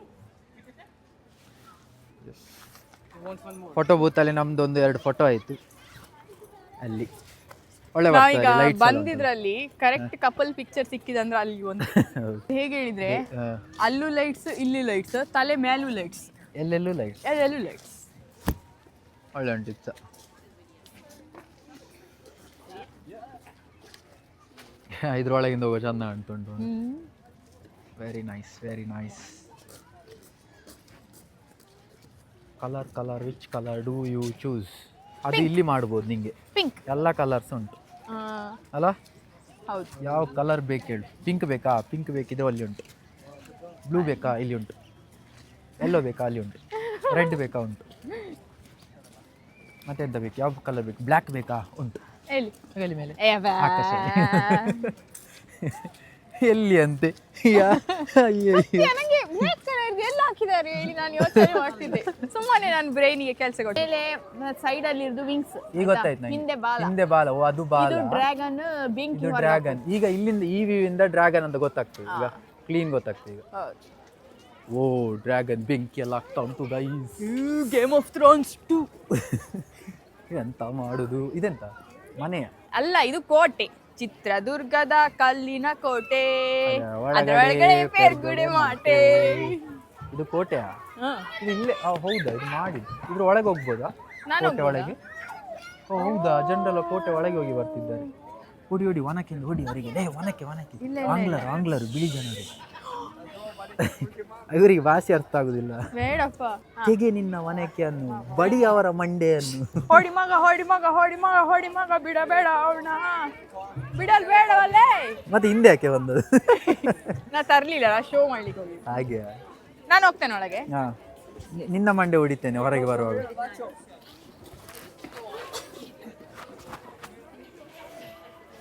ಫೋಟೋ ಬೂತಲ್ಲಿ ನಮ್ದು 1-2 ಫೋಟೋ ಆಯಿತು ಅಲ್ಲಿ. ಒಳ್ಳೆ ನಾವೀಗ ಬರ್ತದೆ ಲೈಟ್ಸ್ ಬಂದಿದ್ರಲ್ಲಿ ಕರೆಕ್ಟ್ ಕಪಲ್ ಪಿಕ್ಚರ್ ಸಿಕ್ಕಿದಂದ್ರೆ ಅಲ್ಲಿ ಒಂದು ಹೇಗೆ ಹೇಳಿದ್ರೆ ಅಲ್ಲೂ ಲೈಟ್ಸ್ ಇಲ್ಲಿ ಲೈಟ್ಸ್ ತಲೆ ಮೇಲೂ ಲೈಟ್ಸ್ ಎಲ್ಲೆಲ್ಲೂ ಲೈಟ್ಸ್ ಎಲ್ಲೆಲ್ಲೂ ಲೈಟ್ಸ್ ಒಳ್ಳೆ ಉಂಟು ಇತ್ತ. ಇದ್ರೊಳಗಿಂದ ಹೋಗೋ ಚಂದ ಉಂಟುಂಟು. Very nice very nice. Colour which colour do you choose? ಅದು ಇಲ್ಲಿ ಮಾಡ್ಬೋದು ನಿಂಗೆ, ಪಿಂಕ್ ಎಲ್ಲ ಕಲರ್ಸ್ ಉಂಟು ಅಲ್ಲ? ಹೌದು. ಯಾವ ಕಲರ್ ಬೇಕು ಹೇಳು? ಪಿಂಕ್ ಬೇಕಾ? ಪಿಂಕ್ ಬೇಕಿದ್ರೆ ಅಲ್ಲಿ ಉಂಟು. ಬ್ಲೂ ಬೇಕಾ? ಇಲ್ಲಿ ಉಂಟು. ಎಲ್ಲೋ ಬೇಕಾ? ಅಲ್ಲಿ ಉಂಟು. ರೆಡ್ ಬೇಕಾ? ಉಂಟು. ಮತ್ತೆಂತ ಬೇಕು? ಯಾವ ಕಲರ್ ಬೇಕು? ಬ್ಲ್ಯಾಕ್ ಬೇಕಾ? ಉಂಟು. ಎಲ್ಲಿ ಮೇಲೆ ಆಕಾಶ ಎಲ್ಲಿ ಅಂತೆ ನನಗೆ ಬ್ಲ್ಯಾಕ್ ಕಲರ್ ಎಲ್ಲ ಹಾಕಿದ್ದಾರೆ ಹೇಳಿ ನಾನು ಯೋಚನೆ ಮಾಡ್ತಿದ್ದೆ. ಸುಮ್ಮನೆ ನಾನು ಬ್ರೈನಿಗೆ ಕೆಲಸ ಕೊಟ್ಟೆ. ಮೇಲೆ ಸೈಡ್ ಅಲ್ಲಿ ಇರೋದು ವಿಂಗ್ಸ್, ಈಗ ಗೊತ್ತಾಯ್ತು ನಂಗೆ. ಹಿಂದೆ ಬಾಲ. ಓ ಅದು ಬಾಲ. ಇದು ಡ್ರ್ಯಾಗನ್, ಬೆಂಕಿ. ಇದು ಡ್ರ್ಯಾಗನ್. ಈಗ ಇಲ್ಲಿಂದ ಈ ವ್ಯೂ ಇಂದ ಡ್ರ್ಯಾಗನ್ ಅಂತ ಗೊತ್ತಾಗ್ತದೆ. ಈಗ ಕ್ಲೀನ್ ಗೊತ್ತಾಗ್ತದೆ ಈಗ. ಓ ಡ್ರ್ಯಾಗನ್ ಬೆಂಕಿ ಎಲ್ಲ ಆಗ್ತಾ ಉಂಟು ಗೈಸ್. Game of Thrones 2. ಎಂತ ಮಾಡುದು? ಇದೆಂತ ಮನೆಯ? ಅಲ್ಲ, ಇದು ಕೋಟೆ, ಚಿತ್ರದುರ್ಗದ ಕಲ್ಲಿನ ಕೋಟೆ, ಅದರೊಳಗಡೆ ಪೆರ್ಗುಡೆ ಮಾಟೆ. ಇದು ಕೋಟೆಯಾ? ಇದು ಇಲ್ಲೇ? ಹೌದಾ? ಇದು ಮಾಡಿದ್ದು ಇದ್ರ ಒಳಗೆ ಹೋಗ್ಬೋದಾ ಕೋಟೆ ಒಳಗೆ? ಹೌದಾ? ಜನರೆಲ್ಲ ಕೋಟೆ ಒಳಗೆ ಹೋಗಿ ಬರ್ತಿದ್ದಾರೆ. ಹೊಡಿ ವನಕ್ಕಿಂದ ಹೊಡಿ ಅವರಿಗೆ. ವನಕ್ಕೆ ಆಂಗ್ಲರು ಬಿಳಿ ಜನರು. ಇವರಿಗೆ ಭಾಷೆ ಅರ್ಥ ಆಗುದಿಲ್ಲ. ಬೇಡಪ್ಪ. ಹೇಗೆ ನಿನ್ನ ವನಕೆಯನ್ನು ಬಡಿ ಅವರ ಮಂಡೆಯನ್ನು. ಹೊಡಿ ಮಗ ಬಿಡಬೇಡ ಅವನ, ಬಿಡಲ್ ಬೇಡವಲ್ಲೇ. ಮತ್ತೆ ಹಿಂದೆ ಯಾಕೆ ಬಂದದ್ದು? ನಾ ತರ್ಲಿಲ್ಲ, ಶೋ ಮಾಡ್ಲಿಕ್ಕೆ ಹೋಗಿ. ಹಾಗೆ ನಾನು ಹೋಗ್ತೇನೆ ಒಳಗೆ. ನಿನ್ನ ಮಂಡೆ ಹೊಡಿತೇನೆ ಹೊರಗೆ ಬರುವಾಗ.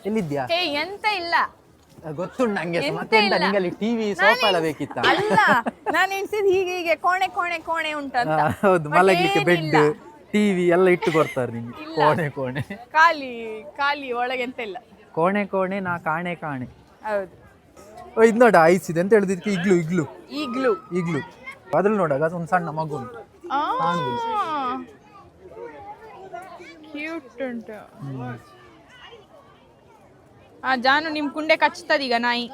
ಎಲ್ಲಿದ್ಯಾ? ಎಂತ ಇಲ್ಲ, ಗೊತ್ತುಂಟು ನಂಗೆ. ಮತ್ತೆ ನಿಂಗಲ್ಲಿ ಟಿವಿ ಸೋಫಾ ಎಲ್ಲ ಬೇಕಿತ್ತ? ಅಲ್ಲ, ನಾನು ಎಣಿಸಿದ್ ಹೀಗೆ ಕೋಣೆ ಉಂಟಂತ. ಹೌದು, ಮಲಗಲಿಕ್ಕೆ ಬೆಡ್ ಟಿವಿ ಎಲ್ಲ ಇಟ್ಟು ಕೊಡ್ತಾರೆ ನಿಂಗೆ. ಕೋಣೆ ಖಾಲಿ ಒಳಗೆ ಎಂತ ಇಲ್ಲ. ಕೋಣೆ ನಾ ಕಾಣೆ. ಹೌದು. ಇದು ನೋಡ ಐಸ್ ಇದೆ ಅಂತ ಹೇಳಿದಕ್ಕೆ ಈಗ್ಲೂ ಅದ್ರಲ್ಲಿ ನೋಡಾಗ ಒಂದು ಸಣ್ಣ ಮಗು ಉಂಟು. ಕ್ಯೂಟ್ ಉಂಟು. ಜಾನು ನಿಮ್ ಕುಂಡೆ ಕಚ್ತದೀಗ ನಾಯಿ.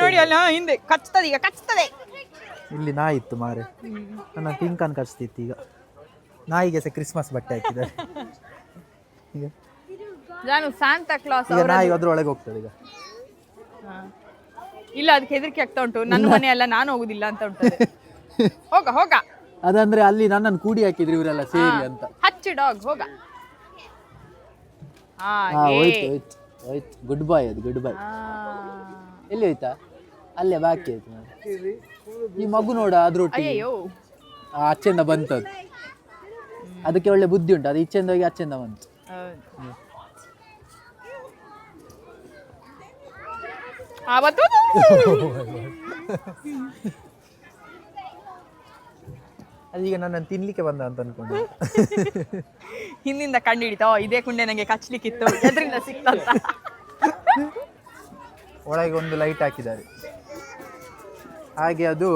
ನೋಡಿ ಅಲ್ಲ ಹಿಂದೆ ಕಚ್ತದೆ. ಇಲ್ಲಿ ನಾಯಿ ಇತ್ತು ಮಾರೆ, ನನ್ನ ಪಿಂಕನ್ ಕಚ್ತಿತ್ತು. ಈಗ ನಾಯಿಗೆ ಸಹ ಕ್ರಿಸ್ಮಸ್ ಬಟ್ಟೆ ಹಾಕಿದ್ದಾರೆ. ಈಗ ಜಾನು ಸಾಂತಾ ಕ್ಲಾಸ್. ಈಗ ನಾಯಿ ಅದ್ರೊಳಗೆ ಹೋಗ್ತದೆ ಈಗ. ಇಲ್ಲ, ಅದಕ್ಕೆ ಹೆದರಿಕೆ ಆಗ್ತಾ ಉಂಟು. ನನ್ನ ಮನೆ ಅಲ್ಲ, ನಾನು ಹೋಗುದಿಲ್ಲ ಅಂತ ಉಂಟು. ಹೋಗ ಅದಂದ್ರೆ ಅಲ್ಲಿ ನನ್ನನ್ನು ಕೂಡಿ ಹಾಕಿದ್ರು ಇವರೆಲ್ಲ ಸೇರಿ ಅಂತ. ಹಚ್ಚು ಡಾಗ್, ಹೋಗ. ಹೋಯ್ತು. ಗುಡ್ ಬಾಯ್. ಎಲ್ಲಿ ಹೋಯ್ತಾ? ಅಲ್ಲೇ ಬಾಕಿ ಆಯ್ತು. ಈ ಮಗು ನೋಡ ಅದ್ರೊಟ್ಟಿಗೆ ಅಚ್ಚೆಂದ ಬಂತದ್ದು. ಅದಕ್ಕೆ ಒಳ್ಳೆ ಬುದ್ಧಿ ಉಂಟು. ಅದು ಇಚ್ಚೆಂದ ಹೋಗಿ ಅಚ್ಚೆಂದ ಬಂತು. ಅದೀಗ ನನ್ನನ್ನು ತಿನ್ಲಿಕ್ಕೆ ಬಂದ ಅಂತ ಅನ್ಕೊಂಡು ಹಿಂದಿಂದ ಕಂಡು ಹಿಡಿತ. ಇದೇ ಕುಂಡೆ ನಂಗೆ ಕಚ್ಲಿಕ್ಕಿತ್ತು, ಎದ್ರಿಂದ ಸಿಕ್ತಂತ. ಒಳಗೆ ಒಂದು ಲೈಟ್ ಹಾಕಿದ್ದಾರೆ. ಹಾಗೆ ಅದು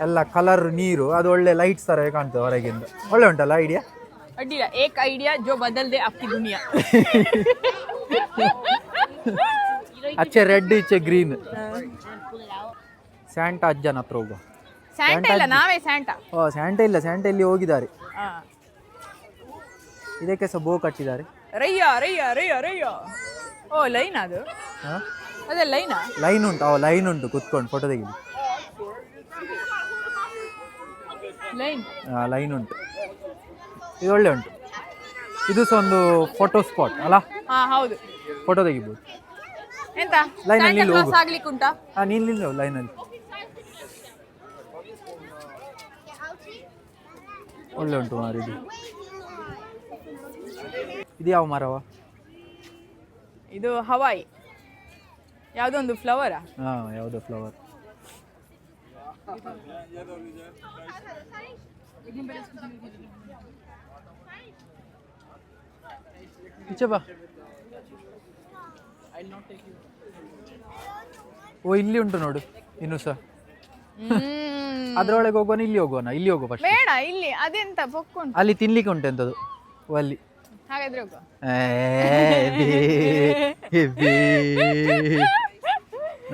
ಎಲ್ಲ ಕಲರ್ ನೀರು, ಅದು ಒಳ್ಳೆ ಲೈಟ್ಸ್ ತರ ಕಾಣ್ತದೆ ಹೊರಗಿಂದ. ಒಳ್ಳೆ ಉಂಟಲ್ಲ ಐಡಿಯಾ? ಅಡ್ಡಿಲ್ಲ, ಏಕ್ ಐಡಿಯಾ ಜೋ ಬದಲ್ದೆ ಅಕ್ಕಿ ದುನಿಯಾ. ಅಚ್ಚೆ ರೆಡ್ ಈಚೆ ಗ್ರೀನ್. ಸ್ಯಾಂಟಾ ಅಜ್ಜನ ಹತ್ರ ಹೋಗುವ. ಸ್ಯಾಂಟಾ ಇಲ್ಲ, ನಾವೇ ಸ್ಯಾಂಟಾ. ಸ್ಯಾಂಟಾ ಇಲ್ಲ, ಸ್ಯಾಂಟಾ ಇಲ್ಲಿ ಹೋಗಿದ್ದಾರೆ. ಇದಕ್ಕೆ ಸಹ ಬೋ ಕಟ್ಟಿದ್ದಾರೆ. ರಯ್ಯ. ಓ ಲೈನ್ ಅದು? ಅದೇ ಲೈನ್ ಉಂಟು. ಲೈನ್ ಉಂಟು, ಕುತ್ಕೊಂಡು ಫೋಟೋ ತೆಗಿಲಿ. ಲೈನ್ ಉಂಟು. ಇದು ಒಳ್ಳೆ ಉಂಟು. ಇದು ಸಹ ಒಂದು ಫೋಟೋ ಸ್ಪಾಟ್ ಅಲ್ಲ? ಹೌದು, ಫೋಟೋ ತೆಗಿಬೋದು. ಎಂತ ಲೈನಲ್ಲಿ ಆಗ್ಲಿಕ್ಕೆ ಉಂಟಾ? ನಿಲ್ಲ ಲೈನಲ್ಲಿ. ಒಳ್ಳೆ ಉಂಟು ಮಾರು. ಇದು ಯಾವ ಮರವ? ಇದು ಹವಾಯಿ. ಯಾವುದೋ ಒಂದು ಫ್ಲವರಾ? ಯಾವುದೋ ಫ್ಲವರ್. ಬಾ. ಓ ಇಲ್ಲಿ ಉಂಟು ನೋಡು ಇನ್ನು ಸಹ. ಅದ್ರೊಳಗೆ ಹೋಗೋಣ, ಇಲ್ಲಿ ಹೋಗೋಣ? ಇಲ್ಲಿ ಹೋಗೋ ಫಸ್ಟ್. ಬೇಡ, ಇಲ್ಲಿ ಅದೆಂತ ಪೊಕ್ಕೊಂಡು. ಅಲ್ಲಿ ತಿನ್ಲಿಕ್ಕೆ ಉಂಟು ಎಂತದು ಅಲ್ಲಿ. ಹಾಗಾದ್ರೆ ಹೋಗು.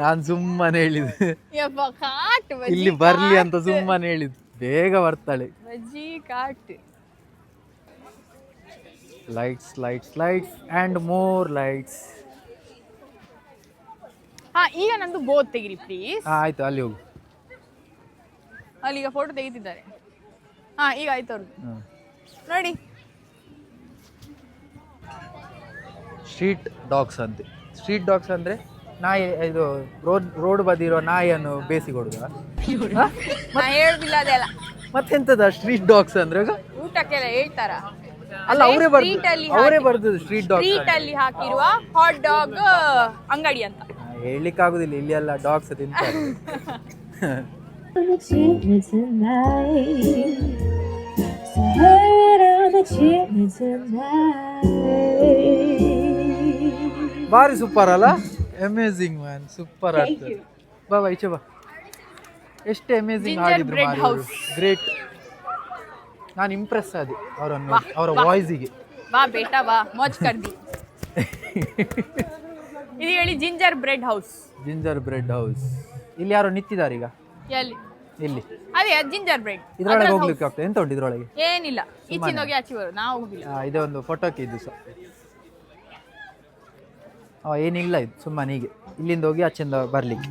ನಾನು ಸುಮ್ಮನೆ ಹೇಳಿದ್ದು ಯಪ್ಪ ಕಾಟ್ ಬಜ್ಜಿ ಇಲ್ಲಿ ಬರ್ಲಿ ಅಂತ ಸುಮ್ಮನೆ ಹೇಳಿದ್ದು. ಬೇಗ ಬರ್ತಾಳೆ. ಬಜ್ಜಿ ಕಾಟ್. Lights lights lights and more lights. ಈಗ ನಂದು ಬೋತ್ ತೆಗಿರಿ ಪ್ಲೀಸ್. ಆಯ್ತು, ಅಲ್ಲಿ ಹೋಗು. ಅಲ್ಲಿ ಈಗ ಫೋಟೋ ತೆಗಿತಿದ್ದಾರೆ. ಈಗ ಆಯ್ತು ಅವ್ರದ್ದು ನೋಡಿ. ಸ್ಟ್ರೀಟ್ ಡಾಗ್ಸ್ ಅಂತೆ. ಸ್ಟ್ರೀಟ್ ಡಾಗ್ಸ್ ಅಂದ್ರೆ ನಾಯಿ, ಇದು ರೋಡ್ ಬದಿ ಇರೋ ನಾಯಿಯನ್ನು ಬೇಸಿ ಕೊಡುದ? ನಾ ಹೇಳುದಿಲ್ಲ ಅದೆಲ್ಲ. ಮತ್ತೆಂತದ ಸ್ಟ್ರೀಟ್ ಡಾಗ್ಸ್ ಅಂದ್ರೆ? ಊಟಕ್ಕೆಲ್ಲ ಹೇಳ್ತಾರ. ಅಲ್ಲ, ಅವರೇ ಬರ್ದದ್ದು ಸ್ಟ್ರೀಟ್ ಡಾಗ್ಸ್. ಸ್ಟ್ರೀಟ್ ಅಲ್ಲಿ ಹಾಕಿರುವ ಹಾಟ್ ಡಾಗ್ ಅಂಗಡಿ ಅಂತ. ಹೇಳಲಿಕ್ಕೆ ಆಗುದಿಲ್ಲ, ಇಲ್ಲಿ ಎಲ್ಲ ಡಾಗ್ಸ್ ತಿಂತಾರೆ. ಬಾರಿ ಸೂಪರ್ ಅಲ್ಲ? ಅಮೇಝಿಂಗ್ ಮ್ಯಾನ್, ಸೂಪರ್ ಆಗ್ತದೆ. ಬಾ ಈಚೆ ಬಾ. ಎಷ್ಟು ಅಮೇಝಿಂಗ್ ಆಗಿದ್ರು, ಗ್ರೇಟ್. ನಾನು ಇಂಪ್ರೆಸ್ ಆದೆ ಅವರನ್ನು, ಅವರ ವಾಯ್ಸಿಗೆ. ಬಾ ಬೇಟಾ ಬಾ, ಮೋಜ್ ಕರ್ದಿ. ಇದು ಹೇಳಿ ginger bread house. Ginger bread house. ಇಲ್ಲಿ ಯಾರೋ ನಿಂತಿದ್ದಾರೆ ಈಗ. ಎಲ್ಲಿ? ಇಲ್ಲಿ. ಅದೇ ಜಿಂಜರ್ ಬ್ರೆಡ್. ಇದ್ರೊಳಗೆ ಹೋಗ್ಲಿಕ್ಕೆ ಆಗ್ತದೆ? ಎಂತ ಉಂಟು ಇದ್ರೊಳಗೆ? ಏನಿಲ್ಲ, ಈಚಿಂದ ಹೋಗಿ ಆಚೆ ಬರೋದು, ನಾವು ಹೋಗಿಲ್ಲ. ಇದೇ ಒಂದು ಫೋಟೋಕ್ಕೆ ಇದು ಸಹ. ಏನಿಲ್ಲ, ಇದು ಸುಮ್ಮನೆ ಹೀಗೆ ಇಲ್ಲಿಂದ ಹೋಗಿ ಆಚೆಂದ ಬರ್ಲಿಕ್ಕೆ.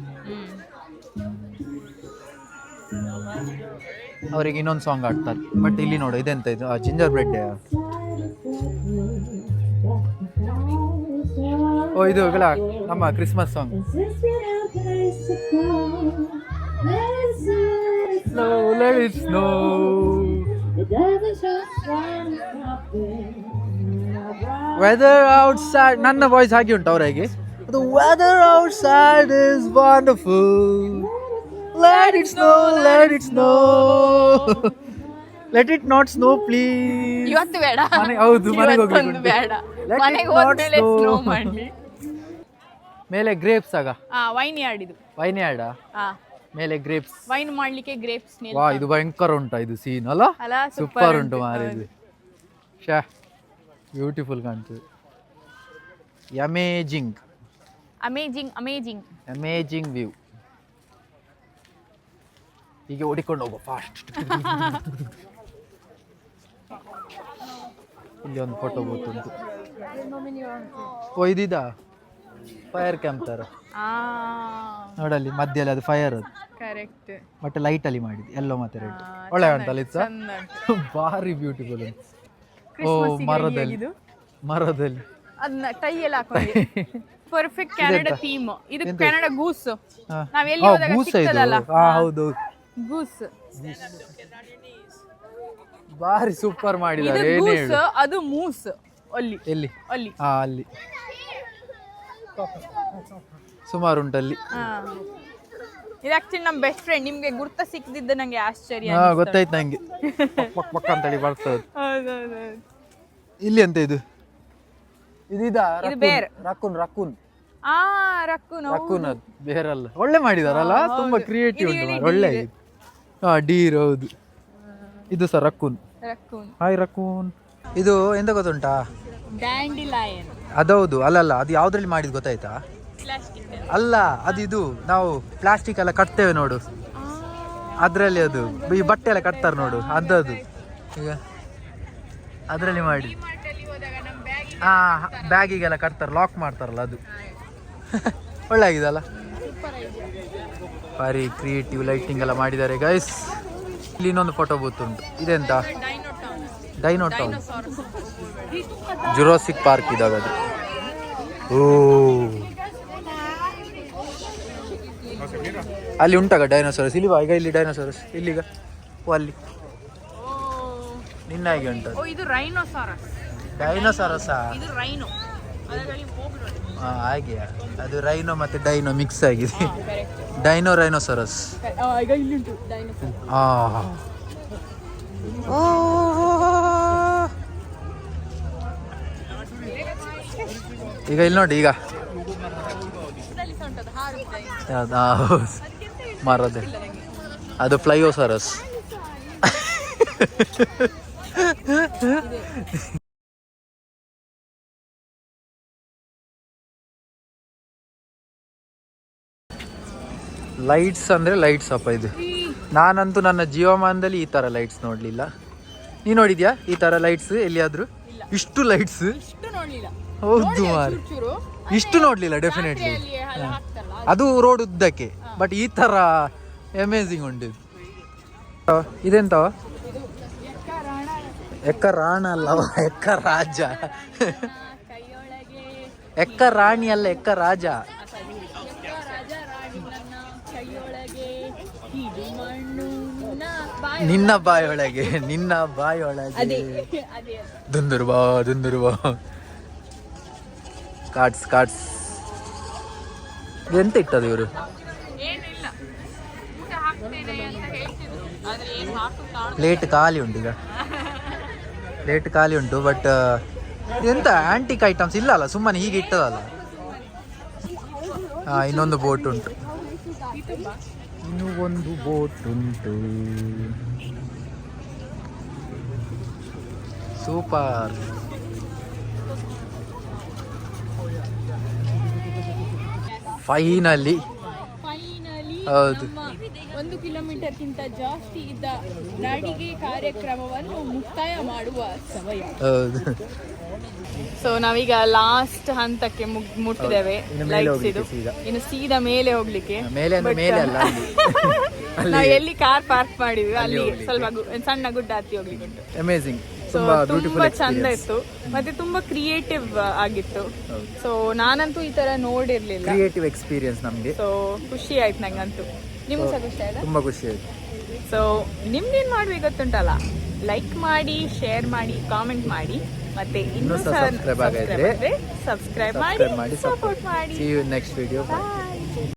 ಅವರಿಗೆ ಇನ್ನೊಂದು ಸಾಂಗ್ ಆಡ್ತಾರೆ. ಬಟ್ ಇಲ್ಲಿ ನೋಡು, ಇದೆಂತ ಇದು ಜಿಂಜರ್ ಬ್ರೆಡ್. ಓ, ಇದು ನಮ್ಮ Christmas song. Let it snow. Weather outside. ನನ್ನ ವಾಯ್ಸ್ ಹಾಗೆ ಉಂಟು ಅವರಿಗೆ. The weather outside is wonderful. Let it snow, let it snow. Let it not snow, please. ಇವತ್ತು ಬೇಡ. ಹೌದು, ಮನೆಗೆ ಹೋಗ್ಲಿಕ್ಕೆ ಬೇಡ. ಮನೆಗೆ ಹೋದ್ಮೇಲೆ ಸ್ನೋ ಮಾಡ್ಲಿ. ಮೇಲೆ ಗ್ರೇಪ್ಸ್ ಆಗ. Vineyard. Vineyard. ಮೇಲೆ ಗ್ರೇಪ್ಸ್. ವೈನ್ ಮಾಡ್ಲಿಕ್ಕೆ ಗ್ರೇಪ್ಸ್. ವಾ, ಇದು ಭಯಂಕರ ಉಂಟಾ ಇದು ಸೀನ್ ಅಲ್ಲ? ಸೂಪರ್ ಉಂಟು ಮಾರಿದ್ದು. ಶಾ, ಬ್ಯೂಟಿಫುಲ್ ಕಾಣ್ತದೆ. Amazing amazing amazing amazing view. ಹೀಗೆ ಓಡಿಕೊಂಡು ಹೋಗೋ ಫಾಸ್ಟ್. ಇಲ್ಲಿ ಒಂದು ಫೋಟೋ ಬೂತ್ ಉಂಟು. ಓ, ಇದಿದ ಫೈರ್ ಕ್ಯಾಂಪ್ ತರ ನೋಡಲ್ಲಿ ಮಧ್ಯದಲ್ಲಿ, ಅದು ಫೈರ್ ಅದು. ಕರೆಕ್ಟ್. ಮತ್ತೆ ಲೈಟ್ ಅಲ್ಲಿ ಮಾಡಿದ್ದು, ಎಲ್ಲೋ ಮತ್ತೆ ರೆಡ್. ಒಳ್ಳೆ ಉಂಟಲ್ಲ ಇದು ಸಹ? ಭಾರಿ ಬ್ಯೂಟಿಫುಲ್ ಉಂಟು. ಓ, ಮರದಲ್ಲಿ ಅದನ್ನ ಟೈ ಎಲ್ಲ ಹಾಕೊಂಡು ಪರ್ಫೆಕ್ಟ್ ಕೆನಡಾ ಥೀಮ್. ಇದು ಕೆನಡಾ ಗೂಸ್. ನಾವ್ ಎಲ್ಲಿ ಹೋದಾಗ ಸಿಗ್ತದಲ್ಲ. ಹೌದು, ಗೂಸ್. ಭಾರಿ ಸೂಪರ್ ಮಾಡಿದ್ದಾರೆ. ಇದು ಗೂಸ್, ಅದು ಮೂಸ್. ಅಲ್ಲಿ ಎಲ್ಲಿ? ಅಲ್ಲಿ. ಅಲ್ಲಿ ಸುಮಾರು ಉಂಟಲ್ಲಿ. ಇದು ಆಕ್ಚುಲಿ ನಮ್ಮ ಬೆಸ್ಟ್ ಫ್ರೆಂಡ್. ನಿಮ್ಗೆ ಗುರ್ತ ಸಿಕ್ಕಿದ್ದ ನಂಗೆ ಆಶ್ಚರ್ಯ. ಗೊತ್ತಾಯ್ತು ನಂಗೆ. ಪಕ್ಕ ಅಂತೇಳಿ ಬರ್ತದೆ. ಇಲ್ಲಿ ಅಂತ ಇದು ಬೇರ್. ರಕ್ಕೂನ್ ರಕ್ಕೂನ್ ರಕ್ಕೂನ್. ಅದು ಬೇರಲ್ಲ. ಒಳ್ಳೆ ಮಾಡಿದಾರಲ್ಲ, ತುಂಬಾ ಕ್ರಿಯೇಟಿವ್ ಉಂಟು. ಒಳ್ಳೆ. ಡೀರ್. ಹೌದು, ಇದು ಸಹ ರಕ್ಕೂನ್. ಹಾಯ್ ರಕ್ಕೂನ್. ಇದು ಎಂತ ಗೊತ್ತುಂಟಾ? ಡ್ಯಾಂಡಿಲಯನ್. ಅದೌದು. ಅಲ್ಲಲ್ಲ, ಅದು ಯಾವ್ದ್ರಲ್ಲಿ ಮಾಡಿದ್ ಗೊತ್ತಾಯ್ತಾ? ಅಲ್ಲ, ಅದು ಇದು ನಾವು ಪ್ಲಾಸ್ಟಿಕ್ ಎಲ್ಲ ಕಟ್ತೇವೆ ನೋಡು, ಅದ್ರಲ್ಲಿ ಅದು ಈ ಬಟ್ಟೆ ಎಲ್ಲ ಕಟ್ತಾರೆ ನೋಡು, ಅದದು ಈಗ ಅದರಲ್ಲಿ ಮಾಡಿ. ಬ್ಯಾಗಿಗೆಲ್ಲ ಕಟ್ತಾರೆ, ಲಾಕ್ ಮಾಡ್ತಾರಲ್ಲ ಅದು. ಒಳ್ಳೆ ಆಗಿದಲ್ಲ, ಭಾರಿ ಕ್ರಿಯೇಟಿವ್ ಲೈಟಿಂಗ್ ಎಲ್ಲ ಮಾಡಿದ್ದಾರೆ ಗೈಸ್. ಇಲ್ಲಿ ಇನ್ನೊಂದು ಫೋಟೋ ಬೂತ್ ಉಂಟು. ಇದೆಂತ? Dino town. ಜುರಾಸಿಕ್ ಪಾರ್ಕ್ ಇದಾಗ ಅದು. ಓ, ಅಲ್ಲಿ ಉಂಟಾಗ ಡೈನೋಸಾರಸ್? ಇಲ್ಲಿವಾ ಈಗ? ಇಲ್ಲಿ ಡೈನೋಸಾರಸ್ ಇಲ್ಲಿಗ? ಓ, ಅಲ್ಲಿ ನಿನ್ನಾಗಿ ಉಂಟು. ಇದು ರೈನೋಸಾರಸ್. ಡೈನೋಸಾರಸ್. ಇದು ರೈನೋ. ಹಾಗೆ ಅದು ರೈನೋ ಮತ್ತೆ ಡೈನೋ ಮಿಕ್ಸ್ ಆಗಿದೆ. Dino rhinoceros. ಈಗ ಇಲ್ಲಿ ನೋಡಿ, ಈಗ ಮರದೆ ಅದು ಫ್ಲೈಯೋಸಾರಸ್. ಲೈಟ್ಸ್ ಅಂದರೆ ಲೈಟ್ಸ್ ಅಪ್ಪ ಇದು. ನಾನಂತೂ ನನ್ನ ಜೀವಮಾನದಲ್ಲಿ ಈ ಥರ ಲೈಟ್ಸ್ ನೋಡಲಿಲ್ಲ. ನೀ ನೋಡಿದ್ಯಾ ಈ ಥರ ಲೈಟ್ಸ್ ಎಲ್ಲಿಯಾದರೂ? ಇಷ್ಟು ಲೈಟ್ಸ್ ಹೌದು ಮಾರೆ, ಇಷ್ಟು ನೋಡಲಿಲ್ಲ ಡೆಫಿನೆಟ್ಲಿ. ಅದು ರೋಡ್ ಉದ್ದಕ್ಕೆ, ಬಟ್ ಈ ಥರ ಅಮೇಝಿಂಗ್ ಉಂಟು. ಇದೆಂತವ? ಎಕ್ಕ ರಾಣ ಅಲ್ಲವ, ಎಕ್ಕ ರಾಜ. ಎಕ್ಕ ರಾಣಿ ಅಲ್ಲ, ಎಕ್ಕ ರಾಜ. ನಿನ್ನ ಬಾಯೊಳಗೆ, ನಿನ್ನ ಬಾಯೊಳಗೆ ದುಂದುರ್ಬಾ ದುಂದುರ್ಬಾ. ಕಾರ್ಡ್ಸ್ ಕಾರ್ಡ್ಸ್ ಎಂತ ಇಟ್ಟದು ಇವರು? ಪ್ಲೇಟ್ ಖಾಲಿ ಉಂಟು ಈಗ, ಪ್ಲೇಟ್ ಖಾಲಿ ಉಂಟು. ಬಟ್ ಎಂತ ಆಂಟಿಕ್ ಐಟಮ್ಸ್ ಇಲ್ಲ ಅಲ್ಲ, ಸುಮ್ಮನೆ ಹೀಗೆ ಇಟ್ಟದಲ್ಲ. ಇನ್ನೊಂದು ಬೋಟ್ ಉಂಟು, ಇನ್ನೂ ಒಂದು ಬೋಟ್ ಉಂಟು. ಸೂಪರ್. ಫೈನಲಿ ಹೌದು, 1 ಕಿಲೋಮೀಟರ್ಗಿಂತ ಜಾಸ್ತಿ ಇದ್ದ ನಡಿಗೆ ಕಾರ್ಯಕ್ರಮವನ್ನು ಮುಕ್ತಾಯ ಮಾಡುವ ಸಮಯ. ಹೌದು. ಸೊ ನಾವೀಗ ಲಾಸ್ಟ್ ಹಂತಕ್ಕೆ ಮುಟ್ಟಿದ್ದೇವೆ. ಲೈಟ್ಸ್ ಇದು ಇನ್ನು ಸೀದಾ ಮೇಲೆ ಹೋಗ್ಲಿಕ್ಕೆ. ಮೇಲೆ ಅಂದ್ರೆ ಮೇಲೆ ಅಲ್ಲ, ನಾವು ಎಲ್ಲಿ ಕಾರ್ ಪಾರ್ಕ್ ಮಾಡಿದ್ವಿ ಅಲ್ಲಿ ಸ್ವಲ್ಪ ಸಣ್ಣ ಗುಡ್ಡ ಹತ್ತಿ ಹೋಗ್ಲಿಕ್ಕೆ ಉಂಟು. ಅಮೇಜಿಂಗ್. ತುಂಬಾ ಚಂದ ಇತ್ತು, ಮತ್ತೆ ತುಂಬಾ ಕ್ರಿಯೇಟಿವ್ ಆಗಿತ್ತು. ಸೊ ನಾನಂತೂ ಈ ತರ ನೋಡಿರ್ಲಿಲ್ಲ. ಕ್ರಿಯೇಟಿವ್ ಎಕ್ಸ್ಪೀರಿಯನ್ಸ್ ನಮ್ಗೆ. ಸೊ ಖುಷಿ ಆಯ್ತು ನಂಗಂತೂ. ನಿಮ್ಗೂ ಸಹ ಖುಷಿ ಆಯ್ತಾ? ತುಂಬಾ ಖುಷಿ ಆಯ್ತು. ಸೊ ನಿಮ್ದೇನ್ ಮಾಡ್ಬೇಕು ಗೊತ್ತುಂಟಲ್ಲ, ಲೈಕ್ ಮಾಡಿ, ಶೇರ್ ಮಾಡಿ, ಕಾಮೆಂಟ್ ಮಾಡಿ, ಮತ್ತೆ ಇನ್ನೂ ಸಬ್ಸ್ಕ್ರೈಬ್ ಸಬ್ಸ್ಕ್ರೈಬ್ ಮಾಡಿ, ಸಪೋರ್ಟ್ ಮಾಡಿ. See you in next video. Bye.